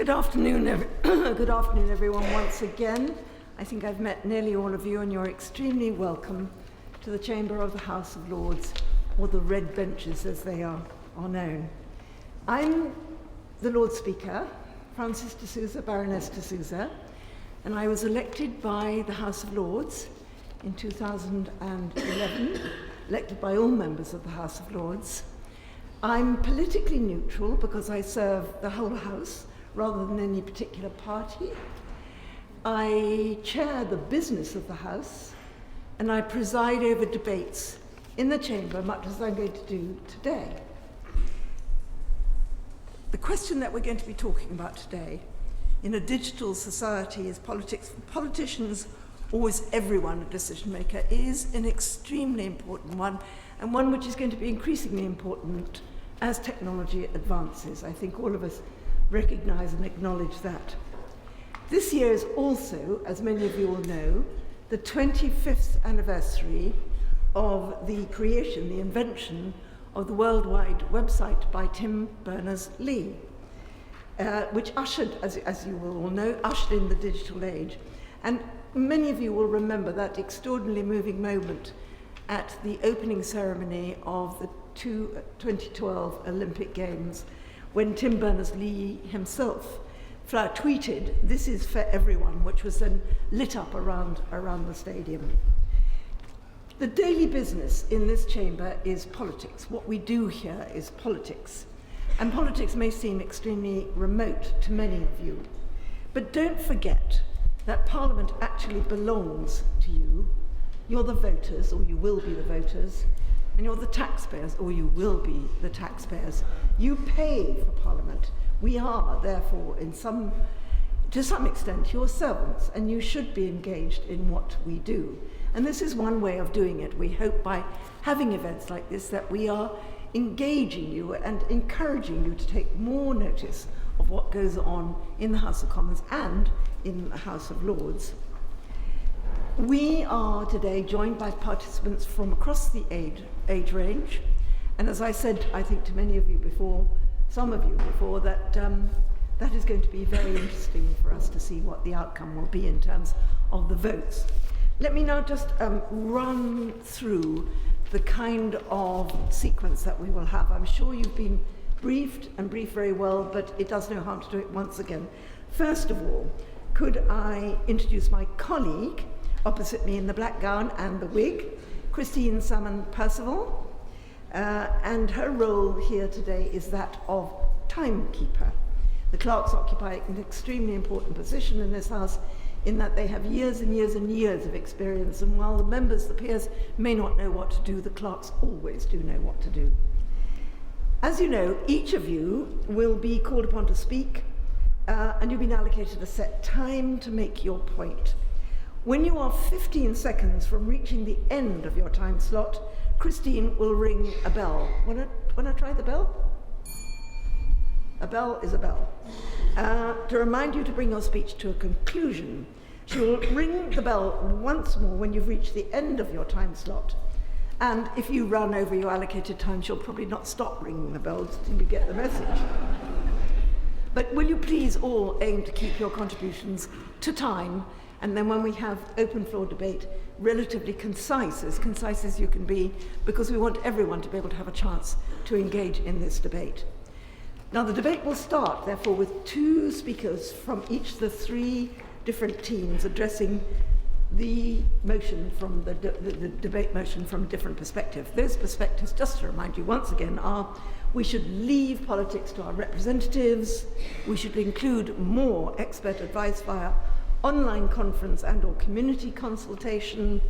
Good afternoon, good afternoon, everyone, once again. I think I've met nearly all of you, and you're extremely welcome to the Chamber of the House of Lords, or the Red Benches as they are known. I'm the Lord Speaker, Frances de Sousa, Baroness de Sousa, and I was elected by the House of Lords in 2011, elected by all members of the House of Lords. I'm politically neutral because I serve the whole House rather than any particular party. I chair the business of the House, and I preside over debates in the Chamber, much as I'm going to do today. The question that we're going to be talking about today, in a digital society, is politics. For politicians, or is everyone a decision maker, is an extremely important one, and one which is going to be increasingly important as technology advances. I think all of us recognize and acknowledge that. This year is also, as many of you will know, the 25th anniversary of the creation, the invention of the World Wide Website by Tim Berners-Lee, which ushered, as you will all know, ushered in the digital age. And many of you will remember that extraordinarily moving moment at the opening ceremony of the 2012 Olympic Games, when Tim Berners-Lee himself tweeted, "This is for everyone," which was then lit up around the stadium. The daily business in this chamber is politics. What we do here is politics. And politics may seem extremely remote to many of you. But don't forget that Parliament actually belongs to you. You're the voters, or you will be the voters, and you're the taxpayers, or you will be the taxpayers. You pay for Parliament. We are, therefore, to some extent, your servants, and you should be engaged in what we do. And this is one way of doing it. We hope by having events like this that we are engaging you and encouraging you to take more notice of what goes on in the House of Commons and in the House of Lords. We are today joined by participants from across the age range, and as I said, I think to many of you before, some of you before, that that is going to be very interesting for us to see what the outcome will be in terms of the votes. Let me now just run through the kind of sequence that we will have. I'm sure you've been briefed and briefed very well, but it does no harm to do it once again. First of all, could I introduce my colleague opposite me in the black gown and the wig, Christine Salmon-Percival, and her role here today is that of timekeeper. The clerks occupy an extremely important position in this House in that they have years and years and years of experience, and while the members, the peers, may not know what to do, the clerks always do know what to do. As you know, each of you will be called upon to speak, and you've been allocated a set time to make your point. When you are 15 seconds from reaching the end of your time slot, Christine will ring a bell. Want to try the bell? A bell is a bell. To remind you to bring your speech to a conclusion. She will ring the bell once more when you've reached the end of your time slot. And if you run over your allocated time, she'll probably not stop ringing the bell until you get the message. But will you please all aim to keep your contributions to time, and then when we have open floor debate, relatively concise as you can be, because we want everyone to be able to have a chance to engage in this debate. Now, the debate will start, therefore, with two speakers from each of the three different teams addressing the motion from the debate motion from a different perspective. Those perspectives, just to remind you once again, are: we should leave politics to our representatives, we should include more expert advice via online conference and or community consultation,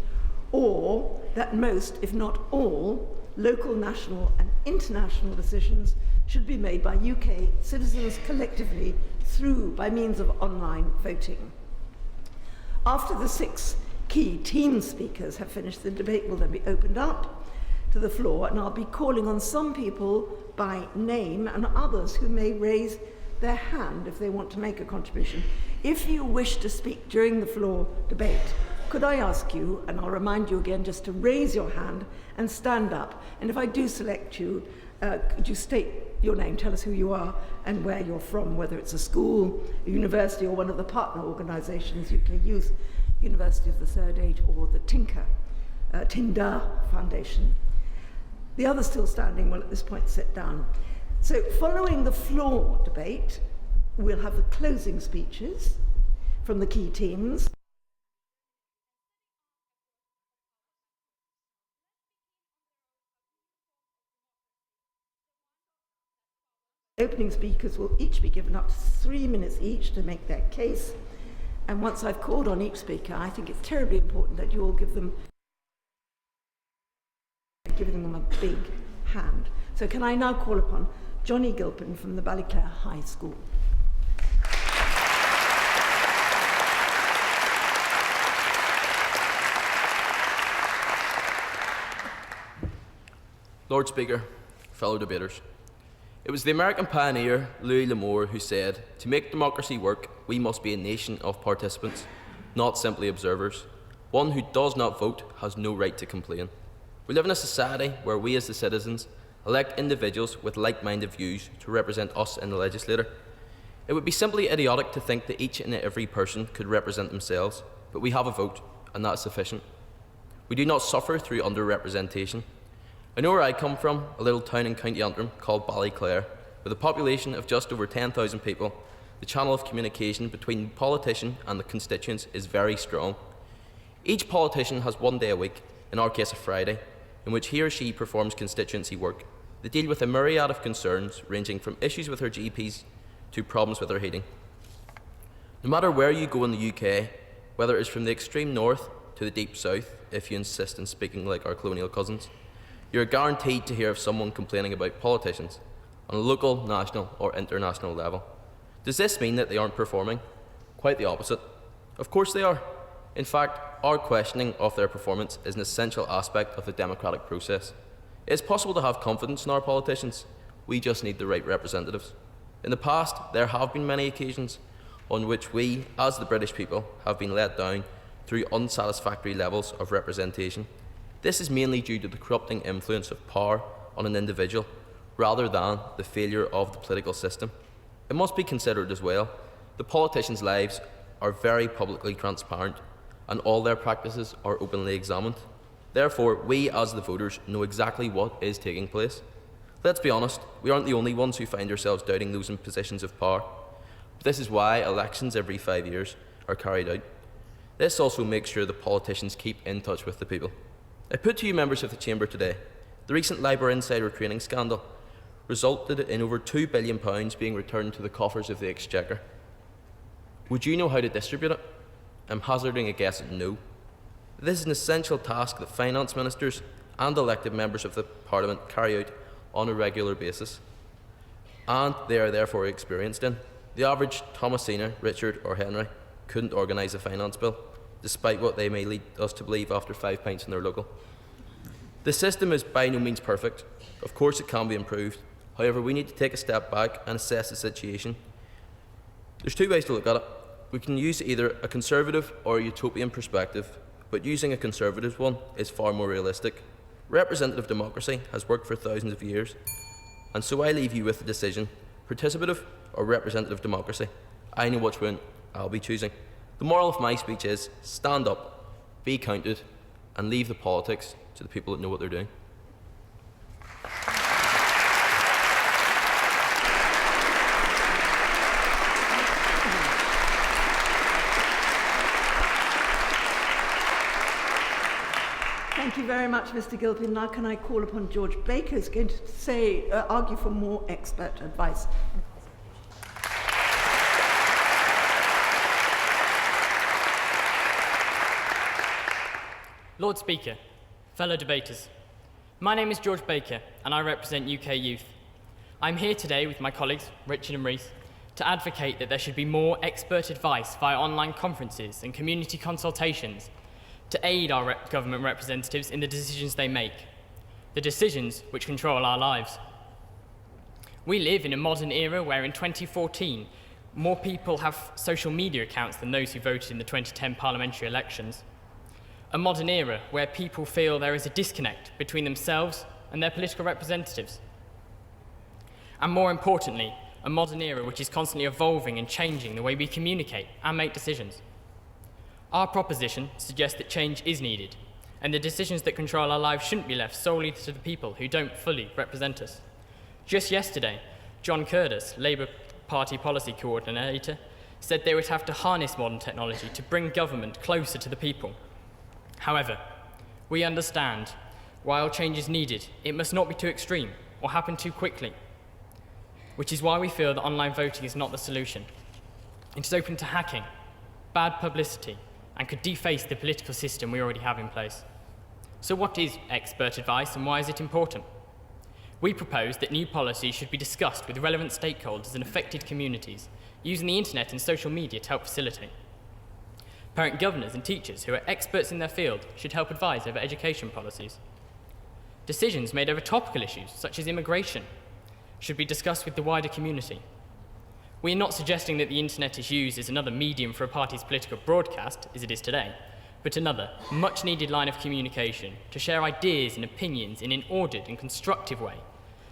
or that most, if not all, local, national and international decisions should be made by UK citizens collectively by means of online voting. After the six key team speakers have finished, the debate will then be opened up to the floor, and I'll be calling on some people by name and others who may raise their hand if they want to make a contribution. If you wish to speak during the floor debate, could I ask you, and I'll remind you again, just to raise your hand and stand up, and if I do select you, Could you state your name, tell us who you are and where you're from, whether it's a school, a university, or one of the partner organisations, UK Youth, University of the Third Age, or the Tinder Foundation. The others still standing will at this point sit down. So following the floor debate, we'll have the closing speeches from the key teams. Opening speakers will each be given up to 3 minutes each to make their case. And once I've called on each speaker, I think it's terribly important that you all give them a big hand. So can I now call upon Johnny Gilpin from the Ballyclare High School. Lord Speaker, fellow debaters, it was the American pioneer Louis L'Amour who said, "To make democracy work, we must be a nation of participants, not simply observers. One who does not vote has no right to complain." We live in a society where we as the citizens elect individuals with like-minded views to represent us in the legislature. It would be simply idiotic to think that each and every person could represent themselves, but we have a vote, and that is sufficient. We do not suffer through underrepresentation. I know where I come from, a little town in County Antrim called Ballyclare, with a population of just over 10,000 people. The channel of communication between the politician and the constituents is very strong. Each politician has one day a week, in our case a Friday, in which he or she performs constituency work. They deal with a myriad of concerns, ranging from issues with their GPs to problems with their heating. No matter where you go in the UK, whether it is from the extreme north to the deep south, if you insist on speaking like our colonial cousins, you are guaranteed to hear of someone complaining about politicians on a local, national or international level. Does this mean that they aren't performing? Quite the opposite. Of course they are. In fact, our questioning of their performance is an essential aspect of the democratic process. It is possible to have confidence in our politicians. We just need the right representatives. In the past, there have been many occasions on which we, as the British people, have been let down through unsatisfactory levels of representation. This is mainly due to the corrupting influence of power on an individual, rather than the failure of the political system. It must be considered as well, the politicians' lives are very publicly transparent, and all their practices are openly examined. Therefore, we as the voters know exactly what is taking place. Let's be honest, we aren't the only ones who find ourselves doubting those in positions of power. But this is why elections every 5 years are carried out. This also makes sure the politicians keep in touch with the people. I put to you members of the Chamber today, the recent Labour insider trading scandal resulted in over £2 billion being returned to the coffers of the Exchequer. Would you know how to distribute it? I'm hazarding a guess at no. This is an essential task that finance ministers and elected members of the Parliament carry out on a regular basis, and they are therefore experienced in. The average Thomasina, Richard or Henry couldn't organise a finance bill, despite what they may lead us to believe after 5 pints in their local. The system is by no means perfect. Of course it can be improved. However, we need to take a step back and assess the situation. There's two ways to look at it. We can use either a conservative or a utopian perspective, but using a conservative one is far more realistic. Representative democracy has worked for thousands of years, and so I leave you with the decision, participative or representative democracy. I know which one I'll be choosing. The moral of my speech is, stand up, be counted, and leave the politics to the people that know what they're doing. Thank you very much, Mr. Gilpin. Now can I call upon George Baker, who's going to argue for more expert advice. Lord Speaker, fellow debaters, my name is George Baker and I represent UK Youth. I'm here today with my colleagues, Richard and Rees, to advocate that there should be more expert advice via online conferences and community consultations to aid our government representatives in the decisions they make, the decisions which control our lives. We live in a modern era where in 2014, more people have social media accounts than those who voted in the 2010 parliamentary elections. A modern era where people feel there is a disconnect between themselves and their political representatives. and more importantly, a modern era which is constantly evolving and changing the way we communicate and make decisions. Our proposition suggests that change is needed, and the decisions that control our lives shouldn't be left solely to the people who don't fully represent us. Just yesterday, John Curtis, Labour Party Policy Coordinator, said they would have to harness modern technology to bring government closer to the people. However, we understand, while change is needed, it must not be too extreme or happen too quickly, which is why we feel that online voting is not the solution. It is open to hacking, bad publicity, and could deface the political system we already have in place. So what is expert advice and why is it important? We propose that new policies should be discussed with relevant stakeholders and affected communities, using the internet and social media to help facilitate. Parent governors and teachers who are experts in their field should help advise over education policies. Decisions made over topical issues, such as immigration, should be discussed with the wider community. We are not suggesting that the internet is used as another medium for a party's political broadcast, as it is today, but another, much-needed line of communication to share ideas and opinions in an ordered and constructive way,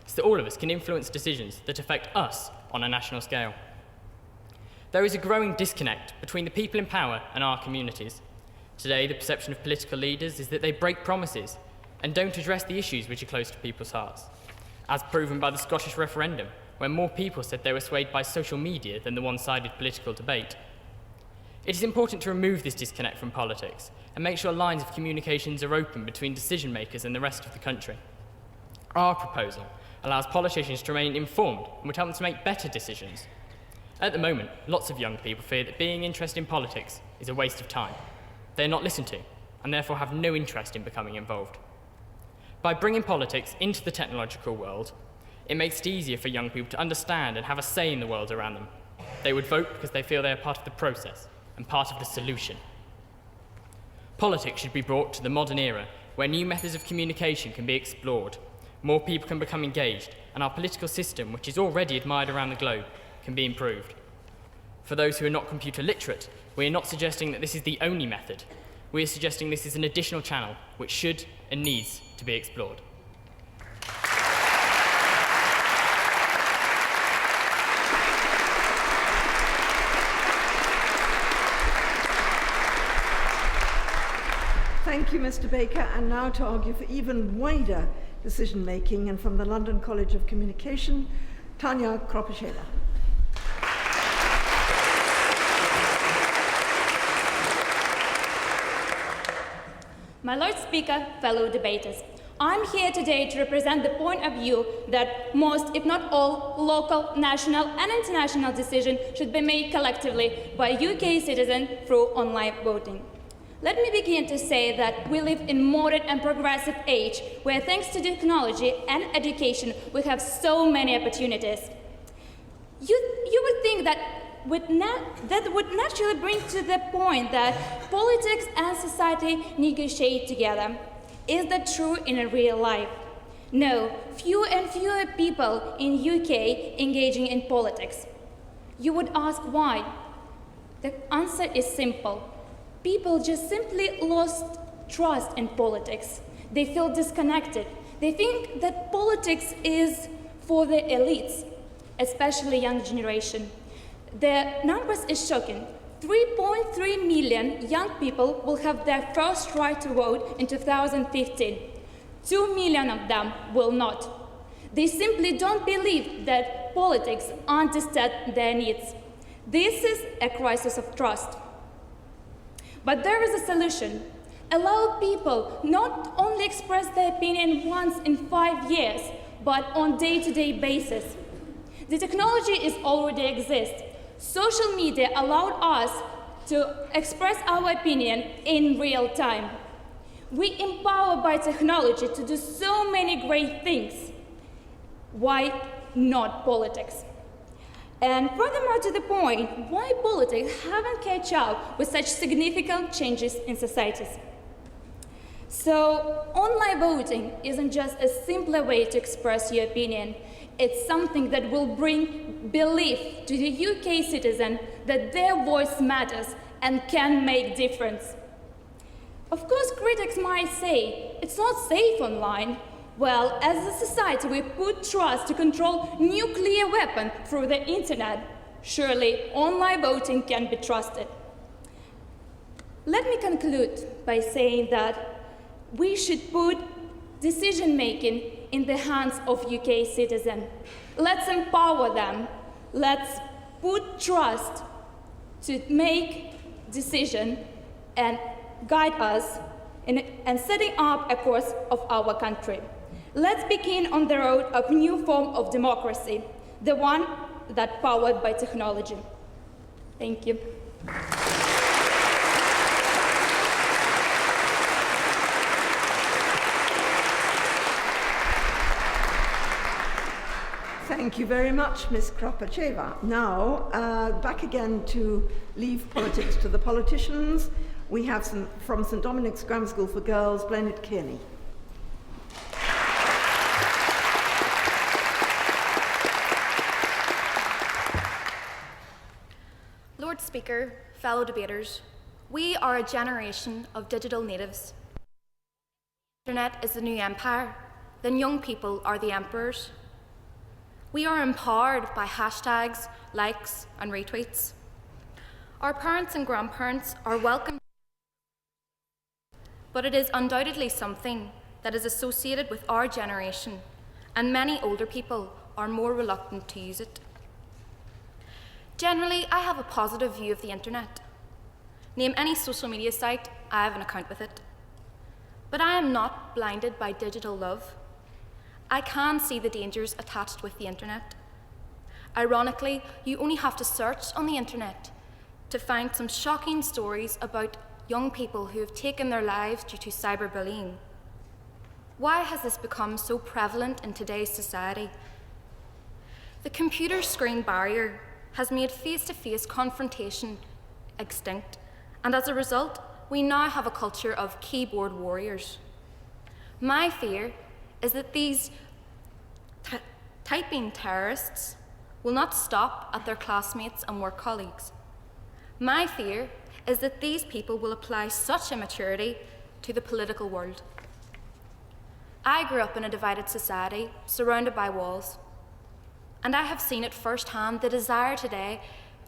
so that all of us can influence decisions that affect us on a national scale. There is a growing disconnect between the people in power and our communities. Today, the perception of political leaders is that they break promises and don't address the issues which are close to people's hearts, as proven by the Scottish referendum, where more people said they were swayed by social media than the one-sided political debate. It is important to remove this disconnect from politics and make sure lines of communications are open between decision-makers and the rest of the country. Our proposal allows politicians to remain informed and would help them to make better decisions. At the moment, lots of young people fear that being interested in politics is a waste of time. They are not listened to, and therefore have no interest in becoming involved. By bringing politics into the technological world, it makes it easier for young people to understand and have a say in the world around them. They would vote because they feel they are part of the process and part of the solution. Politics should be brought to the modern era, where new methods of communication can be explored, more people can become engaged, and our political system, which is already admired around the globe, can be improved. For those who are not computer literate, we are not suggesting that this is the only method. We are suggesting this is an additional channel which should and needs to be explored. Thank you, Mr. Baker. And now to argue for even wider decision-making, and from the London College of Communication, Tanya Kropashela. My Lord Speaker, fellow debaters, I'm here today to represent the point of view that most, if not all, local, national and international decisions should be made collectively by UK citizens through online voting. Let me begin to say that we live in modern and progressive age where, thanks to technology and education, we have so many opportunities. You would think that would naturally bring to the point that politics and society negotiate together. Is that true in a real life? No, fewer and fewer people in UK engaging in politics. You would ask why? The answer is simple. People just simply lost trust in politics. They feel disconnected. They think that politics is for the elites, especially young generation. The numbers is shocking. 3.3 million young people will have their first right to vote in 2015. 2 million of them will not. They simply don't believe that politics understand their needs. This is a crisis of trust. But there is a solution. Allow people not only express their opinion once in 5 years, but on day-to-day basis. The technology is already exists. Social media allowed us to express our opinion in real time. We empowered by technology to do so many great things. Why not politics? And furthermore to the point, why politics haven't catch up with such significant changes in societies? So, online voting isn't just a simpler way to express your opinion. It's something that will bring belief to the UK citizen that their voice matters and can make difference. Of course, critics might say, it's not safe online. Well, as a society, we put trust to control nuclear weapon through the internet. Surely, online voting can be trusted. Let me conclude by saying that we should put decision-making in the hands of UK citizens. Let's empower them. Let's put trust to make decisions and guide us in setting up a course of our country. Let's begin on the road of a new form of democracy, the one that's powered by technology. Thank you. Thank you very much, Ms. Kropacheva. Now, back again to leave politics to the politicians. We have from St. Dominic's Grammar School for Girls, Blenhead Kearney. Lord Speaker, fellow debaters, we are a generation of digital natives. The internet is the new empire, then young people are the emperors. We are empowered by hashtags, likes, and retweets. Our parents and grandparents are welcome, but it is undoubtedly something that is associated with our generation, and many older people are more reluctant to use it. Generally, I have a positive view of the internet. Name any social media site, I have an account with it. But I am not blinded by digital love. I can see the dangers attached with the internet. Ironically, you only have to search on the internet to find some shocking stories about young people who have taken their lives due to cyberbullying. Why has this become so prevalent in today's society? The computer screen barrier has made face-to-face confrontation extinct, and as a result, we now have a culture of keyboard warriors. My fear is that these typing terrorists will not stop at their classmates and work colleagues. My fear is that these people will apply such immaturity to the political world. I grew up in a divided society, surrounded by walls, and I have seen it firsthand, the desire today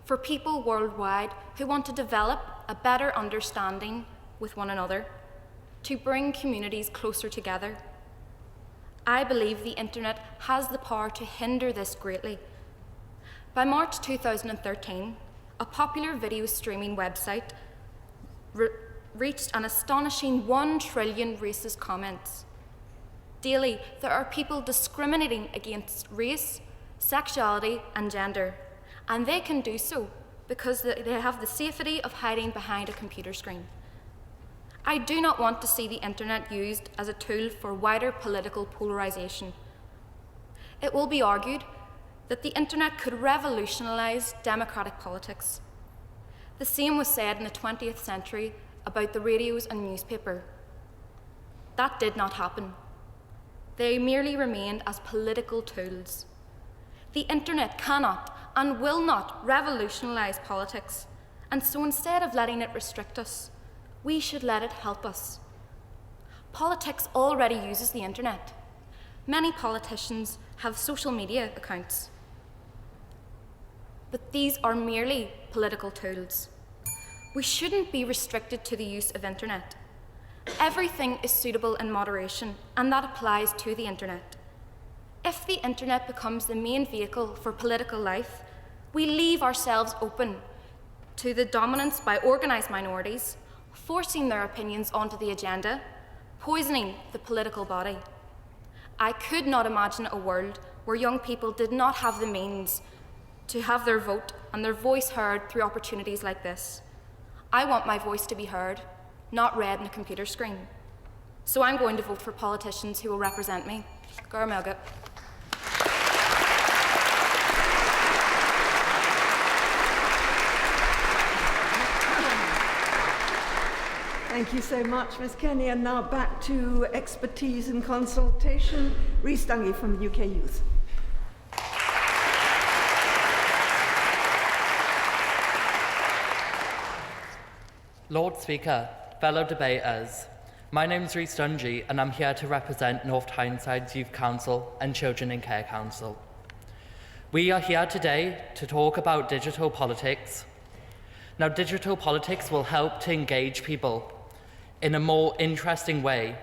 for people worldwide who want to develop a better understanding with one another, to bring communities closer together. I believe the internet has the power to hinder this greatly. By March 2013, a popular video streaming website reached an astonishing 1 trillion racist comments. Daily, there are people discriminating against race, sexuality, and gender, and they can do so because they have the safety of hiding behind a computer screen. I do not want to see the internet used as a tool for wider political polarisation. It will be argued that the internet could revolutionise democratic politics. The same was said in the 20th century about the radios and newspaper. That did not happen. They merely remained as political tools. The internet cannot and will not revolutionise politics, and so instead of letting it restrict us, we should let it help us. Politics already uses the internet. Many politicians have social media accounts. But these are merely political tools. We shouldn't be restricted to the use of internet. Everything is suitable in moderation, and that applies to the internet. If the internet becomes the main vehicle for political life, we leave ourselves open to the dominance by organised minorities, forcing their opinions onto the agenda, poisoning the political body. I could not imagine a world where young people did not have the means to have their vote and their voice heard through opportunities like this. I want my voice to be heard, not read on a computer screen. So I'm going to vote for politicians who will represent me. Gura Milgat. Thank you so much, Ms. Kenny. And now back to expertise and consultation. Rhys Dungy from the UK Youth. Lord Speaker, fellow debaters, My name is Rhys Dungy and I'm here to represent North Tyneside Youth Council and Children in Care Council. We are here today to talk about digital politics. Now, digital politics will help to engage people in a more interesting way,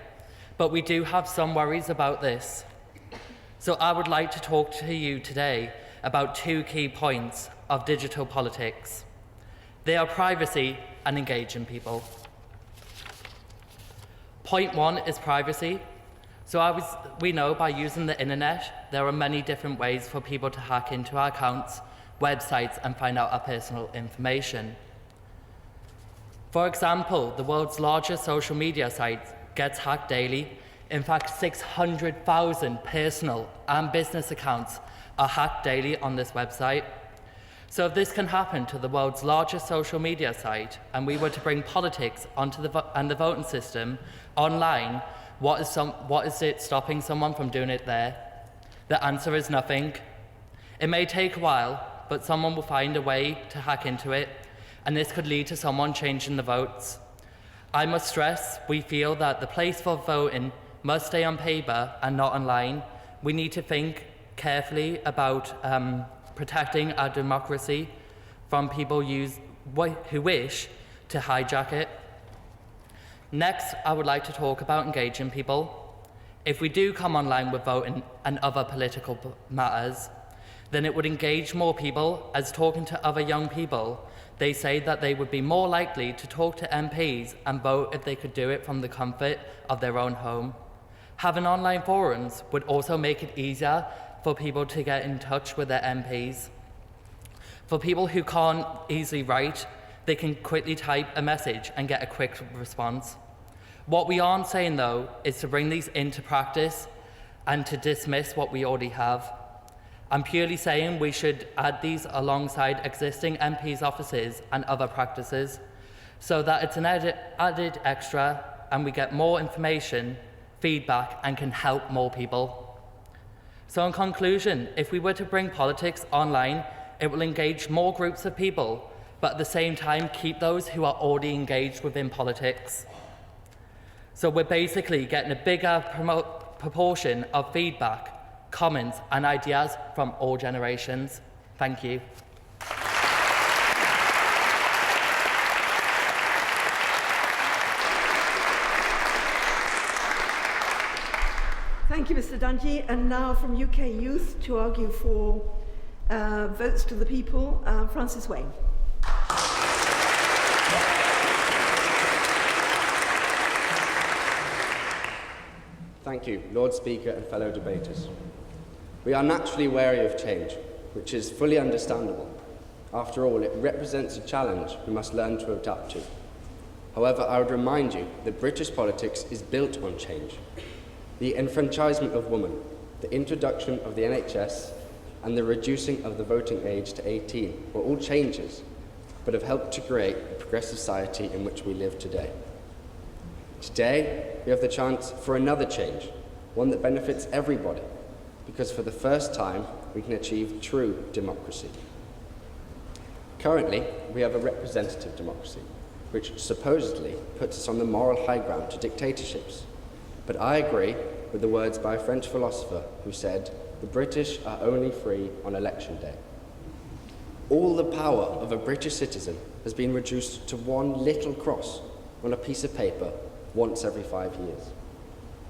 but we do have some worries about this. So I would like to talk to you today about two key points of digital politics. They are privacy and engaging people. Point one is privacy. So we know by using the internet, there are many different ways for people to hack into our accounts, websites, and find out our personal information. For example, the world's largest social media site gets hacked daily. In fact, 600,000 personal and business accounts are hacked daily on this website. So if this can happen to the world's largest social media site, and we were to bring politics onto the voting system online, what is it stopping someone from doing it there? The answer is nothing. It may take a while, but someone will find a way to hack into it, and this could lead to someone changing the votes. I must stress, we feel that the place for voting must stay on paper and not online. We need to think carefully about protecting our democracy from people who wish to hijack it. Next, I would like to talk about engaging people. If we do come online with voting and other political matters, then it would engage more people, as talking to other young people, they say that they would be more likely to talk to MPs and vote if they could do it from the comfort of their own home. Having online forums would also make it easier for people to get in touch with their MPs. For people who can't easily write, they can quickly type a message and get a quick response. What we aren't saying, though, is to bring these into practice and to dismiss what we already have. I'm purely saying we should add these alongside existing MPs' offices and other practices so that it's an added extra and we get more information, feedback, and can help more people. So in conclusion, if we were to bring politics online, it will engage more groups of people, but at the same time keep those who are already engaged within politics. So we're basically getting a bigger proportion of feedback, comments, and ideas from all generations. Thank you. Thank you, Mr. Dungy. And now from UK Youth to argue for votes to the people, Francis Wayne. Thank you, Lord Speaker and fellow debaters. We are naturally wary of change, which is fully understandable. After all, it represents a challenge we must learn to adapt to. However, I would remind you that British politics is built on change. The enfranchisement of women, the introduction of the NHS, and the reducing of the voting age to 18 were all changes, but have helped to create the progressive society in which we live today. Today, we have the chance for another change, one that benefits everybody, because for the first time, we can achieve true democracy. Currently, we have a representative democracy, which supposedly puts us on the moral high ground to dictatorships. But I agree with the words by a French philosopher who said, "The British are only free on election day." All the power of a British citizen has been reduced to one little cross on a piece of paper once every 5 years.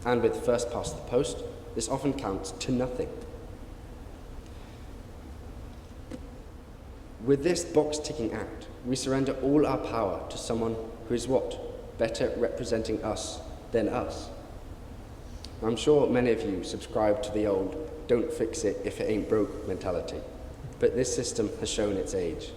And with first past the post, this often counts to nothing. With this box-ticking act, we surrender all our power to someone who is what? Better representing us than us. I'm sure many of you subscribe to the old "don't fix it if it ain't broke" mentality, but this system has shown its age.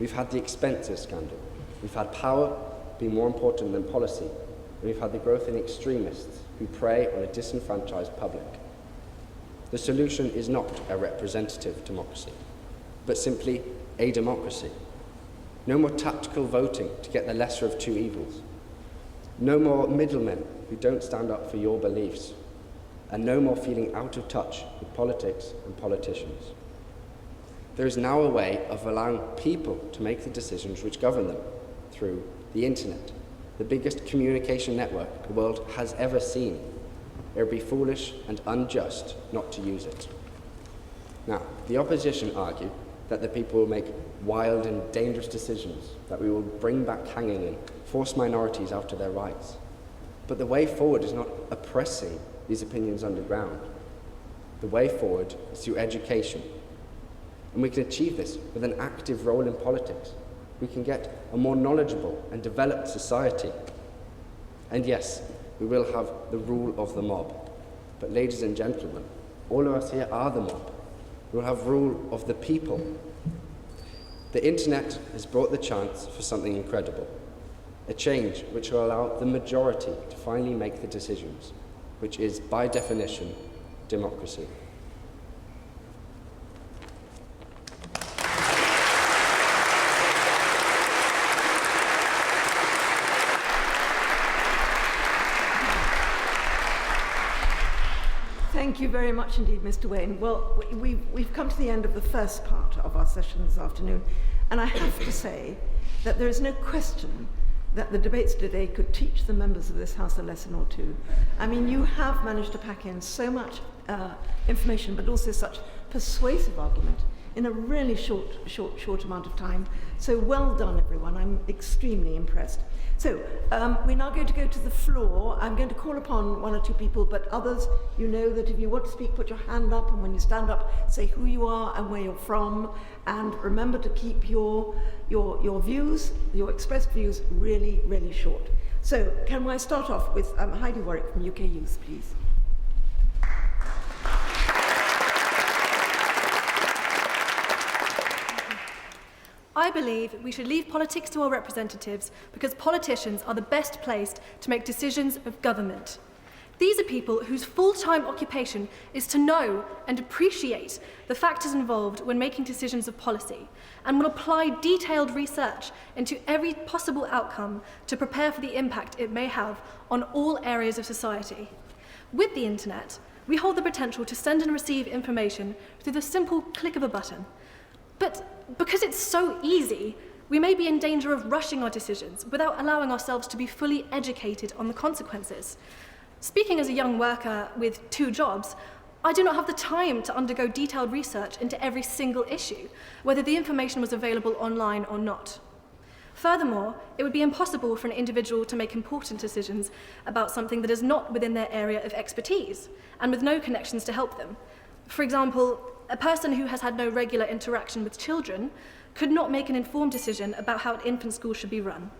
We've had the expensive scandal, we've had power be more important than policy, and we've had the growth in extremists who prey on a disenfranchised public. The solution is not a representative democracy, but simply a democracy. No more tactical voting to get the lesser of two evils. No more middlemen who don't stand up for your beliefs. And no more feeling out of touch with politics and politicians. There is now a way of allowing people to make the decisions which govern them through the internet. the biggest communication network the world has ever seen. It would be foolish and unjust not to use it. Now, the opposition argue that the people will make wild and dangerous decisions, that we will bring back hanging and force minorities out of their rights. But the way forward is not oppressing these opinions underground. The way forward is through education. And we can achieve this with an active role in politics. We can get a more knowledgeable and developed society. And yes, we will have the rule of the mob. But ladies and gentlemen, all of us here are the mob. We will have rule of the people. The internet has brought the chance for something incredible. A change which will allow the majority to finally make the decisions, which is, by definition, democracy. Thank you very much indeed, Mr. Wayne. Well, we've come to the end of the first part of our session this afternoon, and I have to say that there is no question that the debates today could teach the members of this House a lesson or two. I mean, you have managed to pack in so much information, but also such persuasive argument in a really short amount of time. So well done, everyone. I'm extremely impressed. So we're now going to go to the floor. I'm going to call upon one or two people, but others, you know that if you want to speak, put your hand up, and when you stand up, say who you are and where you're from, and remember to keep your views, your expressed views, really, really short. So can I start off with Heidi Warwick from UK Youth, please? I believe we should leave politics to our representatives because politicians are the best placed to make decisions of government. These are people whose full-time occupation is to know and appreciate the factors involved when making decisions of policy and will apply detailed research into every possible outcome to prepare for the impact it may have on all areas of society. With the internet, we hold the potential to send and receive information through the simple click of a button. But because it's so easy, we may be in danger of rushing our decisions without allowing ourselves to be fully educated on the consequences. Speaking as a young worker with 2 jobs, I do not have the time to undergo detailed research into every single issue, whether the information was available online or not. Furthermore, it would be impossible for an individual to make important decisions about something that is not within their area of expertise and with no connections to help them. For example, a person who has had no regular interaction with children could not make an informed decision about how an infant school should be run.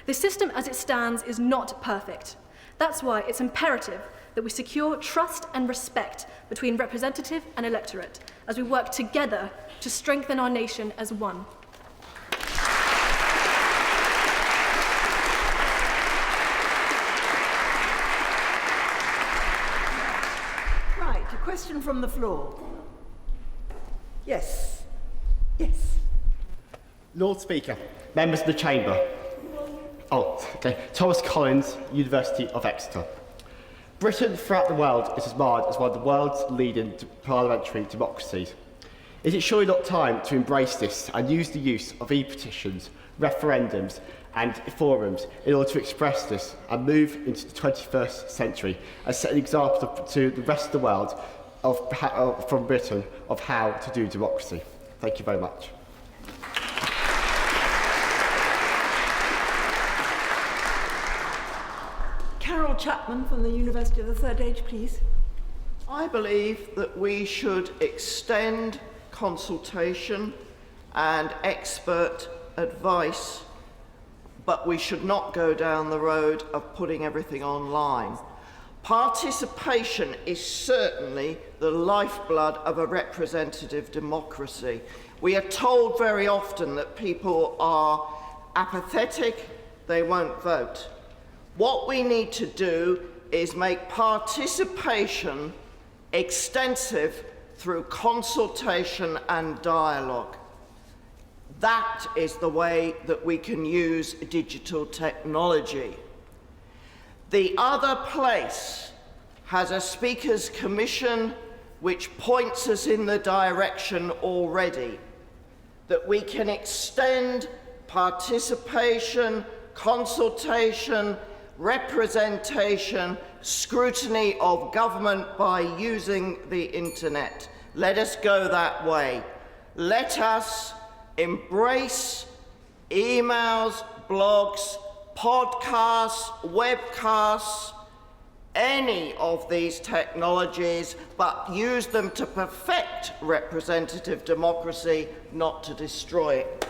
The system as it stands is not perfect. That's why it's imperative that we secure trust and respect between representative and electorate as we work together to strengthen our nation as one. Right, a question from the floor. Yes. Yes. Lord Speaker, members of the Chamber. Thomas Collins, University of Exeter. Britain throughout the world is admired as one of the world's leading parliamentary democracies. Is it surely not time to embrace this and use the use of e-petitions, referendums and forums in order to express this and move into the 21st century and set an example to the rest of the world from Britain of how to do democracy? Thank you very much. Carol Chapman from the University of the Third Age, please. I believe that we should extend consultation and expert advice, but we should not go down the road of putting everything online. Participation is certainly the lifeblood of a representative democracy. We are told very often that people are apathetic, they won't vote. What we need to do is make participation extensive through consultation and dialogue. That is the way that we can use digital technology. The other place has a Speakers' Commission which points us in the direction already that we can extend participation consultation, representation, scrutiny of government by using the internet. Let us go that way. Let us embrace emails, blogs, podcasts, webcasts, any of these technologies, but use them to perfect representative democracy, not to destroy it.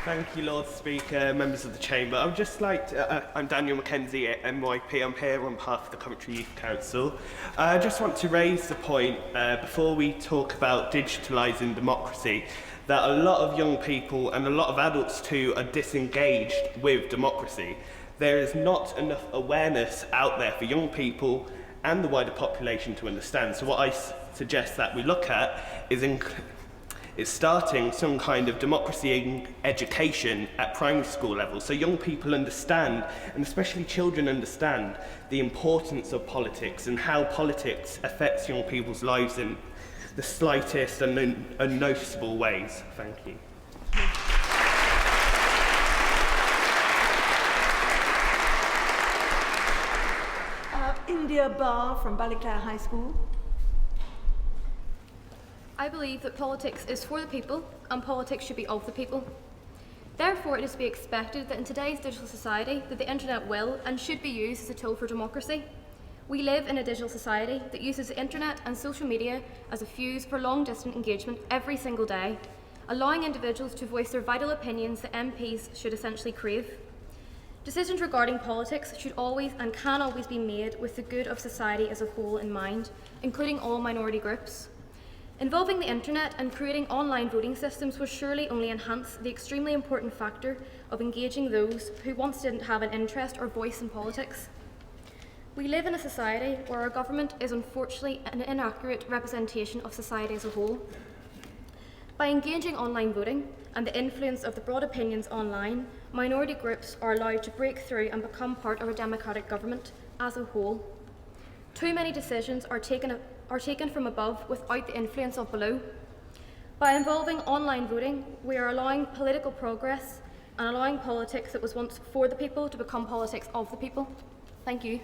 Thank you, Lord Speaker, members of the Chamber. I'm Daniel Mackenzie at NYP. I'm here on behalf of the Coventry Youth Council. I just want to raise the point, before we talk about digitalising democracy, that a lot of young people and a lot of adults too are disengaged with democracy. There is not enough awareness out there for young people and the wider population to understand. So what I suggest that we look at is starting some kind of democracy education at primary school level, so young people understand, and especially children understand, the importance of politics and how politics affects young people's lives in the slightest and unnoticeable ways. Thank you. India Barr from Ballyclare High School. I believe that politics is for the people and politics should be of the people. Therefore, it is to be expected that in today's digital society that the internet will and should be used as a tool for democracy. We live in a digital society that uses the internet and social media as a fuse for long-distance engagement every single day, allowing individuals to voice their vital opinions that MPs should essentially crave. Decisions regarding politics should always and can always be made with the good of society as a whole in mind, including all minority groups. Involving the internet and creating online voting systems will surely only enhance the extremely important factor of engaging those who once didn't have an interest or voice in politics. We live in a society where our government is unfortunately an inaccurate representation of society as a whole. By engaging online voting and the influence of the broad opinions online, minority groups are allowed to break through and become part of a democratic government as a whole. Too many decisions are taken from above without the influence of below. By involving online voting, we are allowing political progress and allowing politics that was once for the people to become politics of the people. Thank you.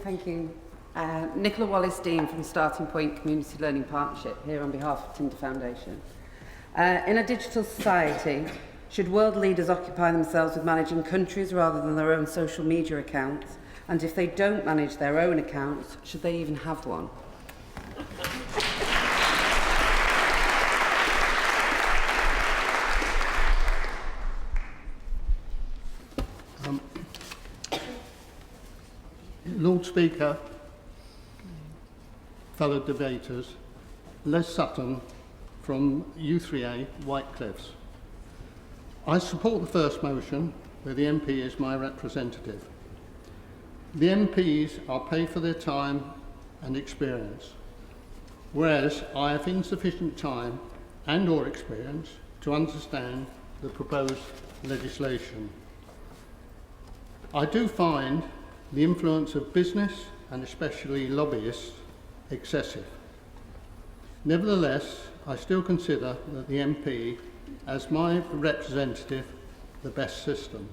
Thank you. Nicola Wallace-Dean from Starting Point Community Learning Partnership, here on behalf of Tinder Foundation. In a digital society, should world leaders occupy themselves with managing countries rather than their own social media accounts? And if they don't manage their own accounts, should they even have one? Lord Speaker, fellow debaters, Les Sutton from U3A, White Cliffs. I support the first motion, where the MP is my representative. The MPs are paid for their time and experience, whereas I have insufficient time and or experience to understand the proposed legislation. I do find the influence of business, and especially lobbyists, excessive. Nevertheless, I still consider that the MP, as my representative, the best system.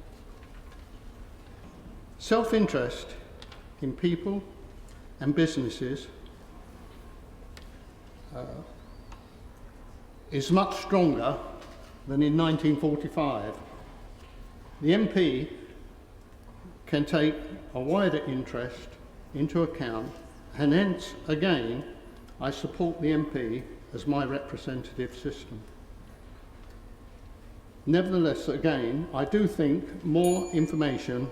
Self-interest in people and businesses is much stronger than in 1945. The MP can take a wider interest into account, and hence, again, I support the MP as my representative system. Nevertheless, again, I do think more information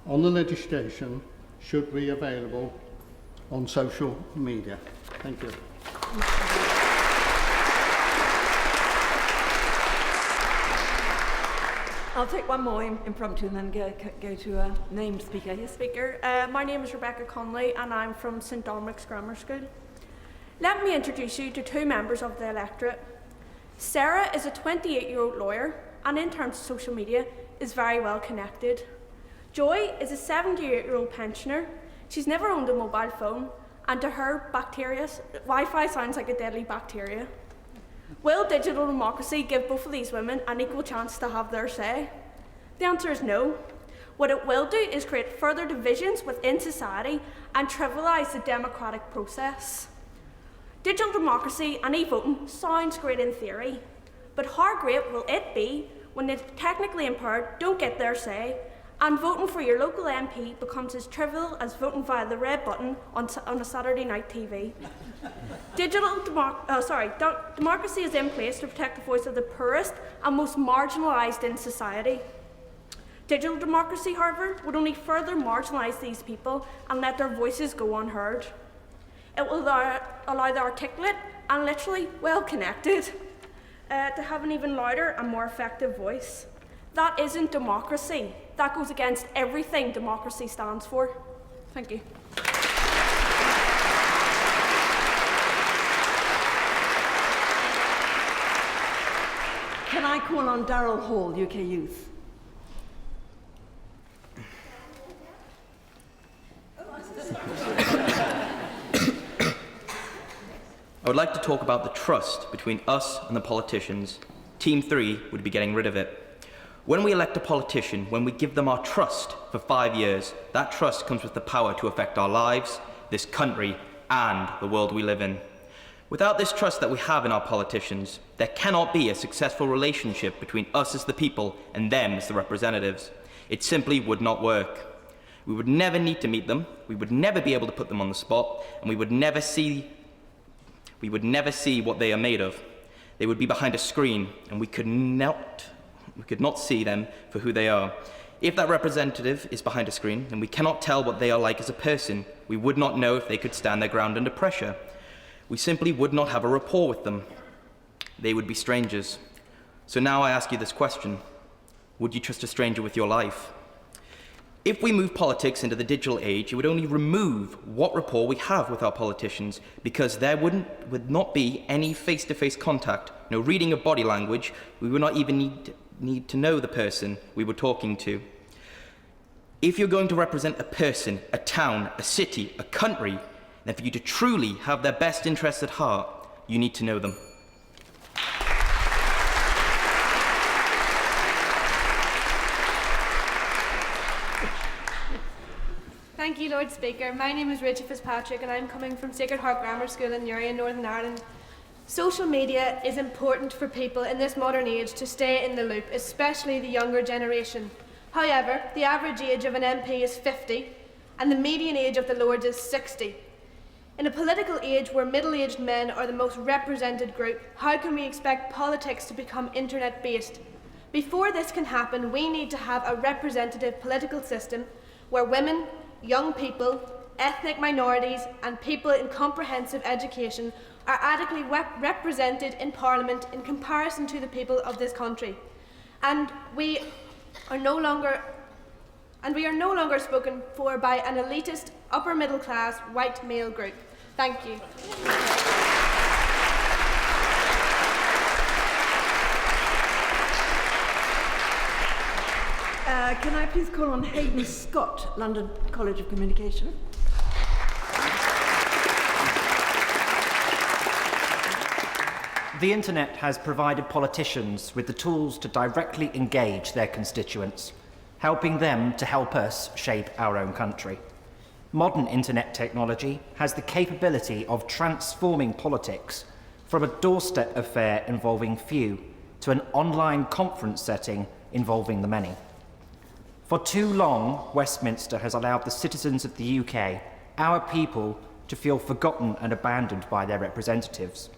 on the legislation should be available on social media. Thank you. I'll take one more impromptu and then go to a named speaker. Yes. Speaker, my name is Rebecca Conley and I'm from St Dominic's Grammar School. Let me introduce you to two members of the electorate. Sarah is a 28-year-old lawyer and in terms of social media is very well connected. Joy is a 78-year-old pensioner. She's never owned a mobile phone, and to her, Wi-Fi sounds like a deadly bacteria. Will digital democracy give both of these women an equal chance to have their say? The answer is no. What it will do is create further divisions within society and trivialise the democratic process. Digital democracy and e-voting sounds great in theory, but how great will it be when the technically impaired don't get their say and voting for your local MP becomes as trivial as voting via the red button on a Saturday night TV? Democracy is in place to protect the voice of the poorest and most marginalised in society. Digital democracy, however, would only further marginalise these people and let their voices go unheard. It will allow the articulate and literally well-connected to have an even louder and more effective voice. That isn't democracy. That goes against everything democracy stands for. Thank you. Can I call on Darrell Hall, UK Youth? I would like to talk about the trust between us and the politicians. Team 3 would be getting rid of it. When we elect a politician, when we give them our trust for 5 years, that trust comes with the power to affect our lives, this country, and the world we live in. Without this trust that we have in our politicians, there cannot be a successful relationship between us as the people and them as the representatives. It simply would not work. We would never need to meet them, we would never be able to put them on the spot, and we would never see what they are made of. They would be behind a screen, and we could not see them for who they are. If that representative is behind a screen, and we cannot tell what they are like as a person, we would not know if they could stand their ground under pressure. We simply would not have a rapport with them. They would be strangers. So now I ask you this question. Would you trust a stranger with your life? If we move politics into the digital age, it would only remove what rapport we have with our politicians, because there would not be any face-to-face contact, no reading of body language. We would not even need to know the person we were talking to. If you're going to represent a person, a town, a city, a country, then for you to truly have their best interests at heart, you need to know them. Thank you, Lord Speaker. My name is Rachel Fitzpatrick and I'm coming from Sacred Heart Grammar School in Newry in Northern Ireland. Social media is important for people in this modern age to stay in the loop, especially the younger generation. However, the average age of an MP is 50 and the median age of the Lords is 60. In a political age where middle-aged men are the most represented group, how can we expect politics to become internet-based? Before this can happen, we need to have a representative political system where women, young people, ethnic minorities and people in comprehensive education are adequately represented in Parliament in comparison to the people of this country. And we are no longer spoken for by an elitist, upper middle class, white male group. Thank you. Can I please call on Hayden Scott, London College of Communication? The internet has provided politicians with the tools to directly engage their constituents, helping them to help us shape our own country. Modern internet technology has the capability of transforming politics from a doorstep affair involving few to an online conference setting involving the many. For too long, Westminster has allowed the citizens of the UK, our people, to feel forgotten and abandoned by their representatives.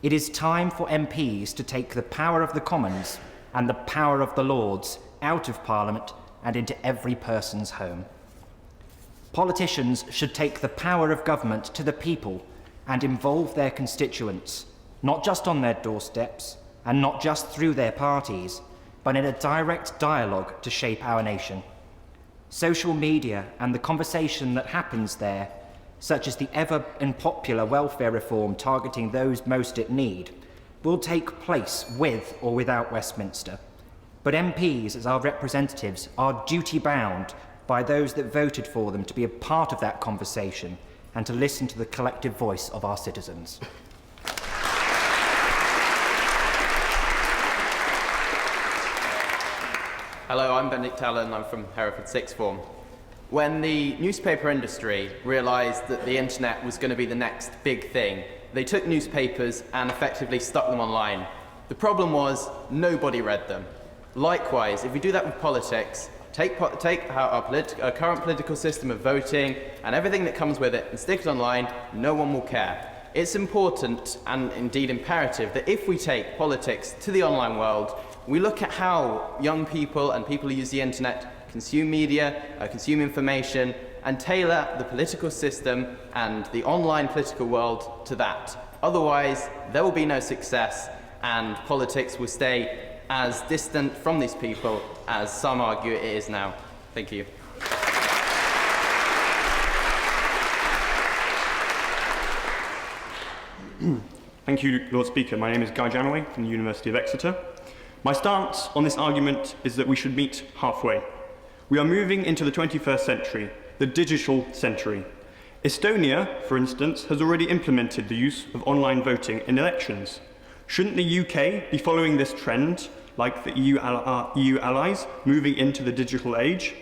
It is time for MPs to take the power of the Commons and the power of the Lords out of Parliament and into every person's home. Politicians should take the power of government to the people and involve their constituents, not just on their doorsteps and not just through their parties, but in a direct dialogue to shape our nation. Social media and the conversation that happens there, such as the ever-unpopular welfare reform targeting those most in need, will take place with or without Westminster. but MPs, as our representatives, are duty-bound by those that voted for them to be a part of that conversation and to listen to the collective voice of our citizens. Hello, I'm Benedict Allen, I'm from Hereford Sixth Form. When the newspaper industry realised that the internet was going to be the next big thing, they took newspapers and effectively stuck them online. The problem was nobody read them. Likewise, if we do that with politics, take our current political system of voting and everything that comes with it and stick it online, no one will care. It's important and indeed imperative that if we take politics to the online world, we look at how young people and people who use the internet consume media, consume information, and tailor the political system and the online political world to that. Otherwise, there will be no success, and politics will stay as distant from these people as some argue it is now. Thank you. Thank you, Lord Speaker. My name is Guy Janaway from the University of Exeter. My stance on this argument is that we should meet halfway. We are moving into the 21st century, the digital century. Estonia, for instance, has already implemented the use of online voting in elections. Shouldn't the UK be following this trend, like the EU allies, moving into the digital age?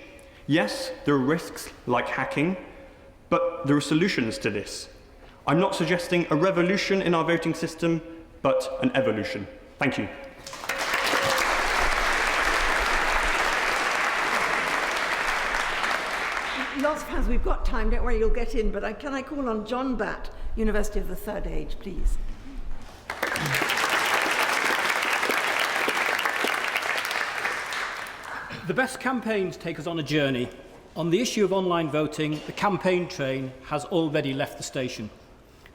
Yes, there are risks like hacking, but there are solutions to this. I'm not suggesting a revolution in our voting system, but an evolution. Thank you. Lots of hands. We've got time. Don't worry, you'll get in. But can I call on John Batt, University of the Third Age, please? The best campaigns take us on a journey. On the issue of online voting, the campaign train has already left the station.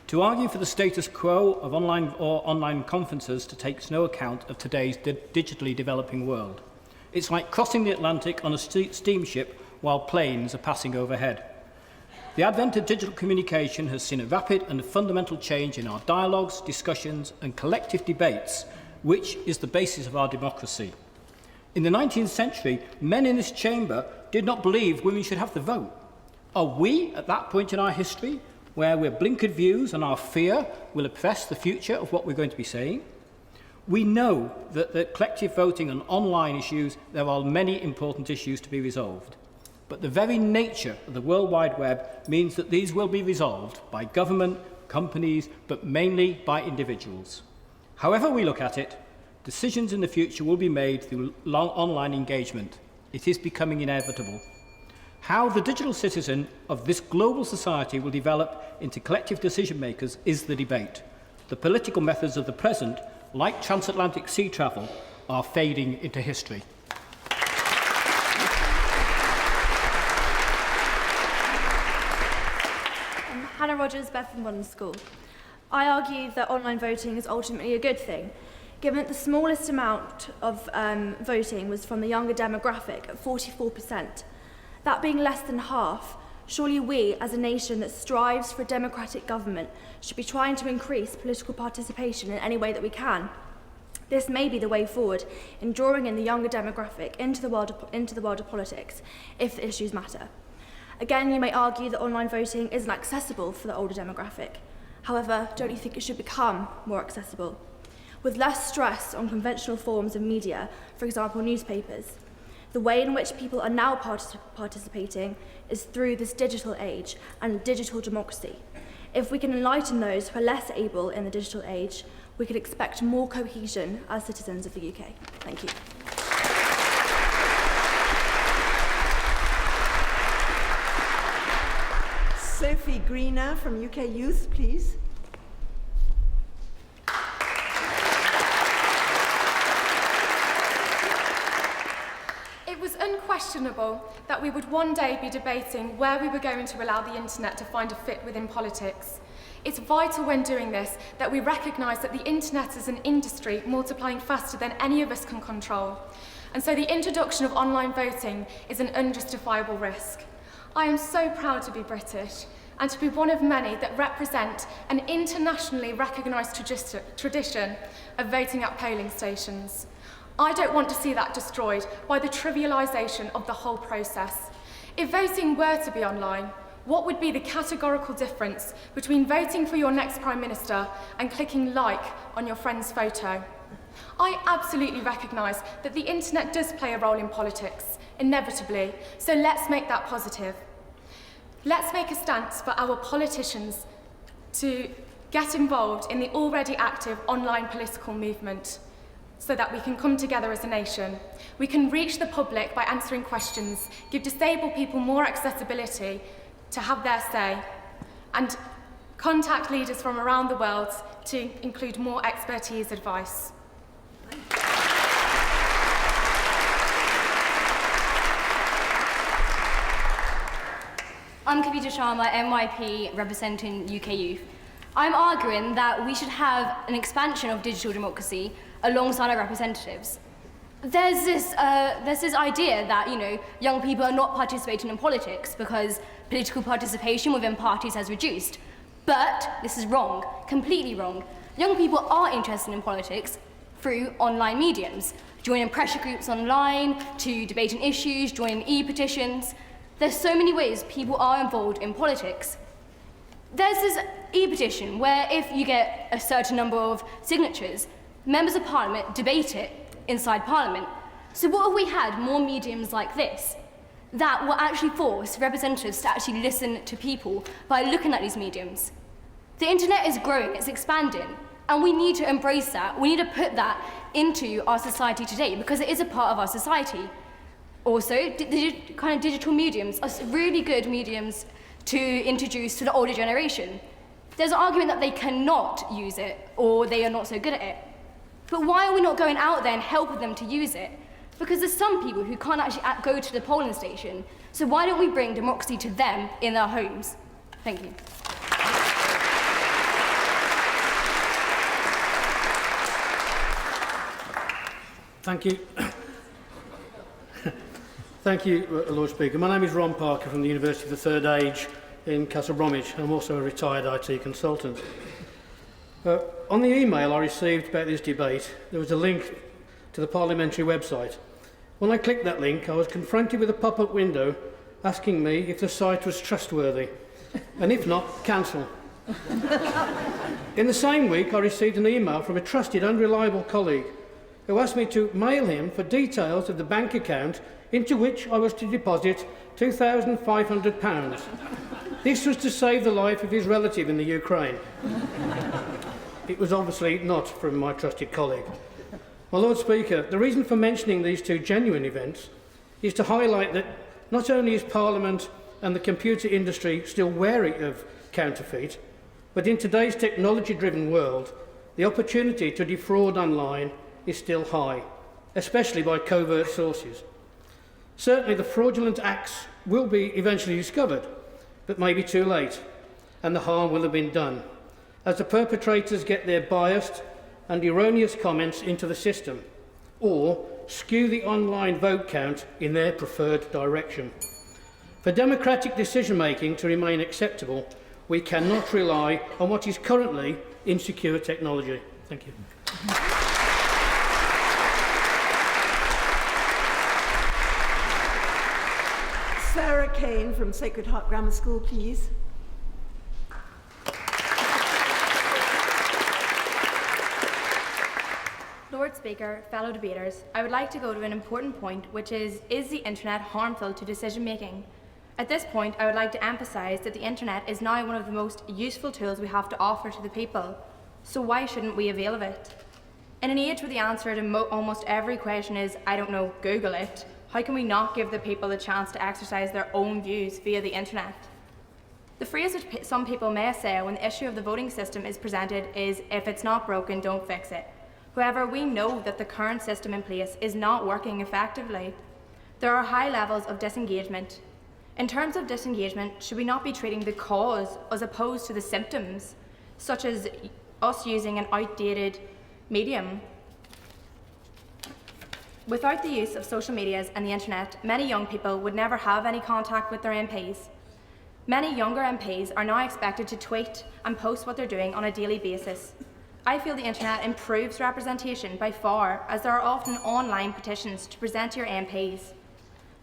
To argue for the status quo of online conferences takes no account of today's digitally developing world. It's like crossing the Atlantic on a steamship while planes are passing overhead. The advent of digital communication has seen a rapid and fundamental change in our dialogues, discussions, and collective debates, which is the basis of our democracy. In the 19th century, men in this chamber did not believe women should have the vote. Are we at that point in our history where we're blinkered views and our fear will oppress the future of what we're going to be saying? We know that the collective voting on online issues, there are many important issues to be resolved. But the very nature of the World Wide Web means that these will be resolved by government, companies, but mainly by individuals. However we look at it, decisions in the future will be made through online engagement. It is becoming inevitable. How the digital citizen of this global society will develop into collective decision makers is the debate. The political methods of the present, like transatlantic sea travel, are fading into history. Hannah Rogers, Bethlehem Modern School. I argue that online voting is ultimately a good thing, given that the smallest amount of voting was from the younger demographic at 44%. That being less than half, surely we, as a nation that strives for a democratic government, should be trying to increase political participation in any way that we can. This may be the way forward in drawing in the younger demographic into the world of politics, if the issues matter. Again, you may argue that online voting isn't accessible for the older demographic. However, don't you think it should become more accessible? With less stress on conventional forms of media, for example, newspapers. The way in which people are now participating is through this digital age and digital democracy. If we can enlighten those who are less able in the digital age, we can expect more cohesion as citizens of the UK. Thank you. Sophie Greener from UK Youth, please. It was unquestionable that we would one day be debating where we were going to allow the internet to find a fit within politics. It's vital when doing this that we recognise that the internet is an industry multiplying faster than any of us can control. And so the introduction of online voting is an unjustifiable risk. I am so proud to be British and to be one of many that represent an internationally recognised tradition of voting at polling stations. I don't want to see that destroyed by the trivialisation of the whole process. If voting were to be online, what would be the categorical difference between voting for your next Prime Minister and clicking like on your friend's photo? I absolutely recognise that the internet does play a role in politics, inevitably, so let's make that positive. Let's make a stance for our politicians to get involved in the already active online political movement so that we can come together as a nation. We can reach the public by answering questions, give disabled people more accessibility to have their say, and contact leaders from around the world to include more expertise advice. I'm Kavita Sharma, NYP, representing UK Youth. I'm arguing that we should have an expansion of digital democracy alongside our representatives. There's this idea that, young people are not participating in politics because political participation within parties has reduced. But this is wrong, completely wrong. Young people are interested in politics through online mediums, joining pressure groups online, to debating issues, joining e-petitions. There's so many ways people are involved in politics. There's this e-petition where if you get a certain number of signatures, members of Parliament debate it inside Parliament. So what if we had more mediums like this that will actually force representatives to actually listen to people by looking at these mediums? The internet is growing, it's expanding, and we need to embrace that. We need to put that into our society today because it is a part of our society. Also, digital mediums are really good mediums to introduce to the older generation. There's an argument that they cannot use it or they are not so good at it. But why are we not going out there and helping them to use it? Because there's some people who can't actually go to the polling station. So why don't we bring democracy to them in their homes? Thank you. Thank you. Thank you, Lord Speaker. My name is Ron Parker from the University of the Third Age in Castle Bromwich. I'm also a retired IT consultant. On the email I received about this debate, there was a link to the parliamentary website. When I clicked that link, I was confronted with a pop-up window asking me if the site was trustworthy, and if not, cancel. In the same week, I received an email from a trusted and reliable colleague who asked me to mail him for details of the bank account into which I was to deposit £2,500. This was to save the life of his relative in the Ukraine. It was obviously not from my trusted colleague. My Lord Speaker, the reason for mentioning these two genuine events is to highlight that not only is Parliament and the computer industry still wary of counterfeit, but in today's technology-driven world, the opportunity to defraud online is still high, especially by covert sources. Certainly the fraudulent acts will be eventually discovered, but maybe too late, and the harm will have been done, as the perpetrators get their biased and erroneous comments into the system, or skew the online vote count in their preferred direction. For democratic decision-making to remain acceptable, we cannot rely on what is currently insecure technology. Thank you. Sarah Kane from Sacred Heart Grammar School, please. Lord Speaker, fellow debaters, I would like to go to an important point, which is the internet harmful to decision making? At this point, I would like to emphasise that the internet is now one of the most useful tools we have to offer to the people, so why shouldn't we avail of it? In an age where the answer to almost every question is, I don't know, Google it, how can we not give the people the chance to exercise their own views via the internet? The phrase which some people may say when the issue of the voting system is presented is, if it's not broken, don't fix it. However, we know that the current system in place is not working effectively. There are high levels of disengagement. In terms of disengagement, should we not be treating the cause as opposed to the symptoms, such as us using an outdated medium? Without the use of social medias and the internet, many young people would never have any contact with their MPs. Many younger MPs are now expected to tweet and post what they're doing on a daily basis. I feel the internet improves representation by far, as there are often online petitions to present to your MPs.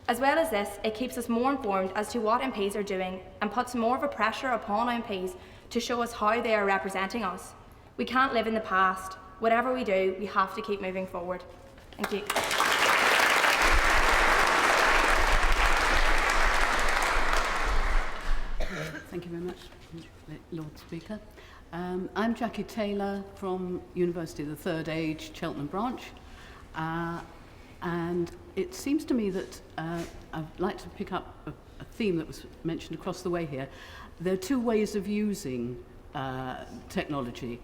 As well as this, it keeps us more informed as to what MPs are doing and puts more of a pressure upon MPs to show us how they are representing us. We can't live in the past. Whatever we do, we have to keep moving forward. Thank you. Thank you very much, Lord Speaker. I'm Jackie Taylor from University of the Third Age, Cheltenham branch. And it seems to me that I'd like to pick up a theme that was mentioned across the way here. There are two ways of using technology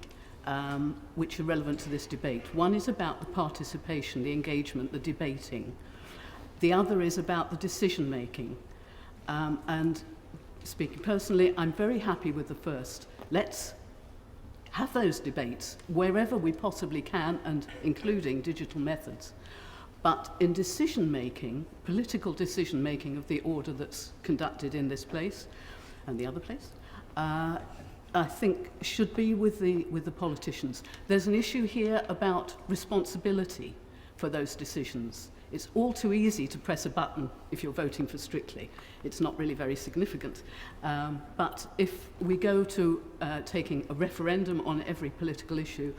which are relevant to this debate. One is about the participation, the engagement, the debating. The other is about the decision-making. And speaking personally, I'm very happy with the first. Let's have those debates wherever we possibly can, and including digital methods. But in decision-making, political decision-making of the order that's conducted in this place and the other place, I think should be with the politicians. There's an issue here about responsibility for those decisions. It's all too easy to press a button if you're voting for Strictly. It's not really very significant. But if we go to taking a referendum on every political issue,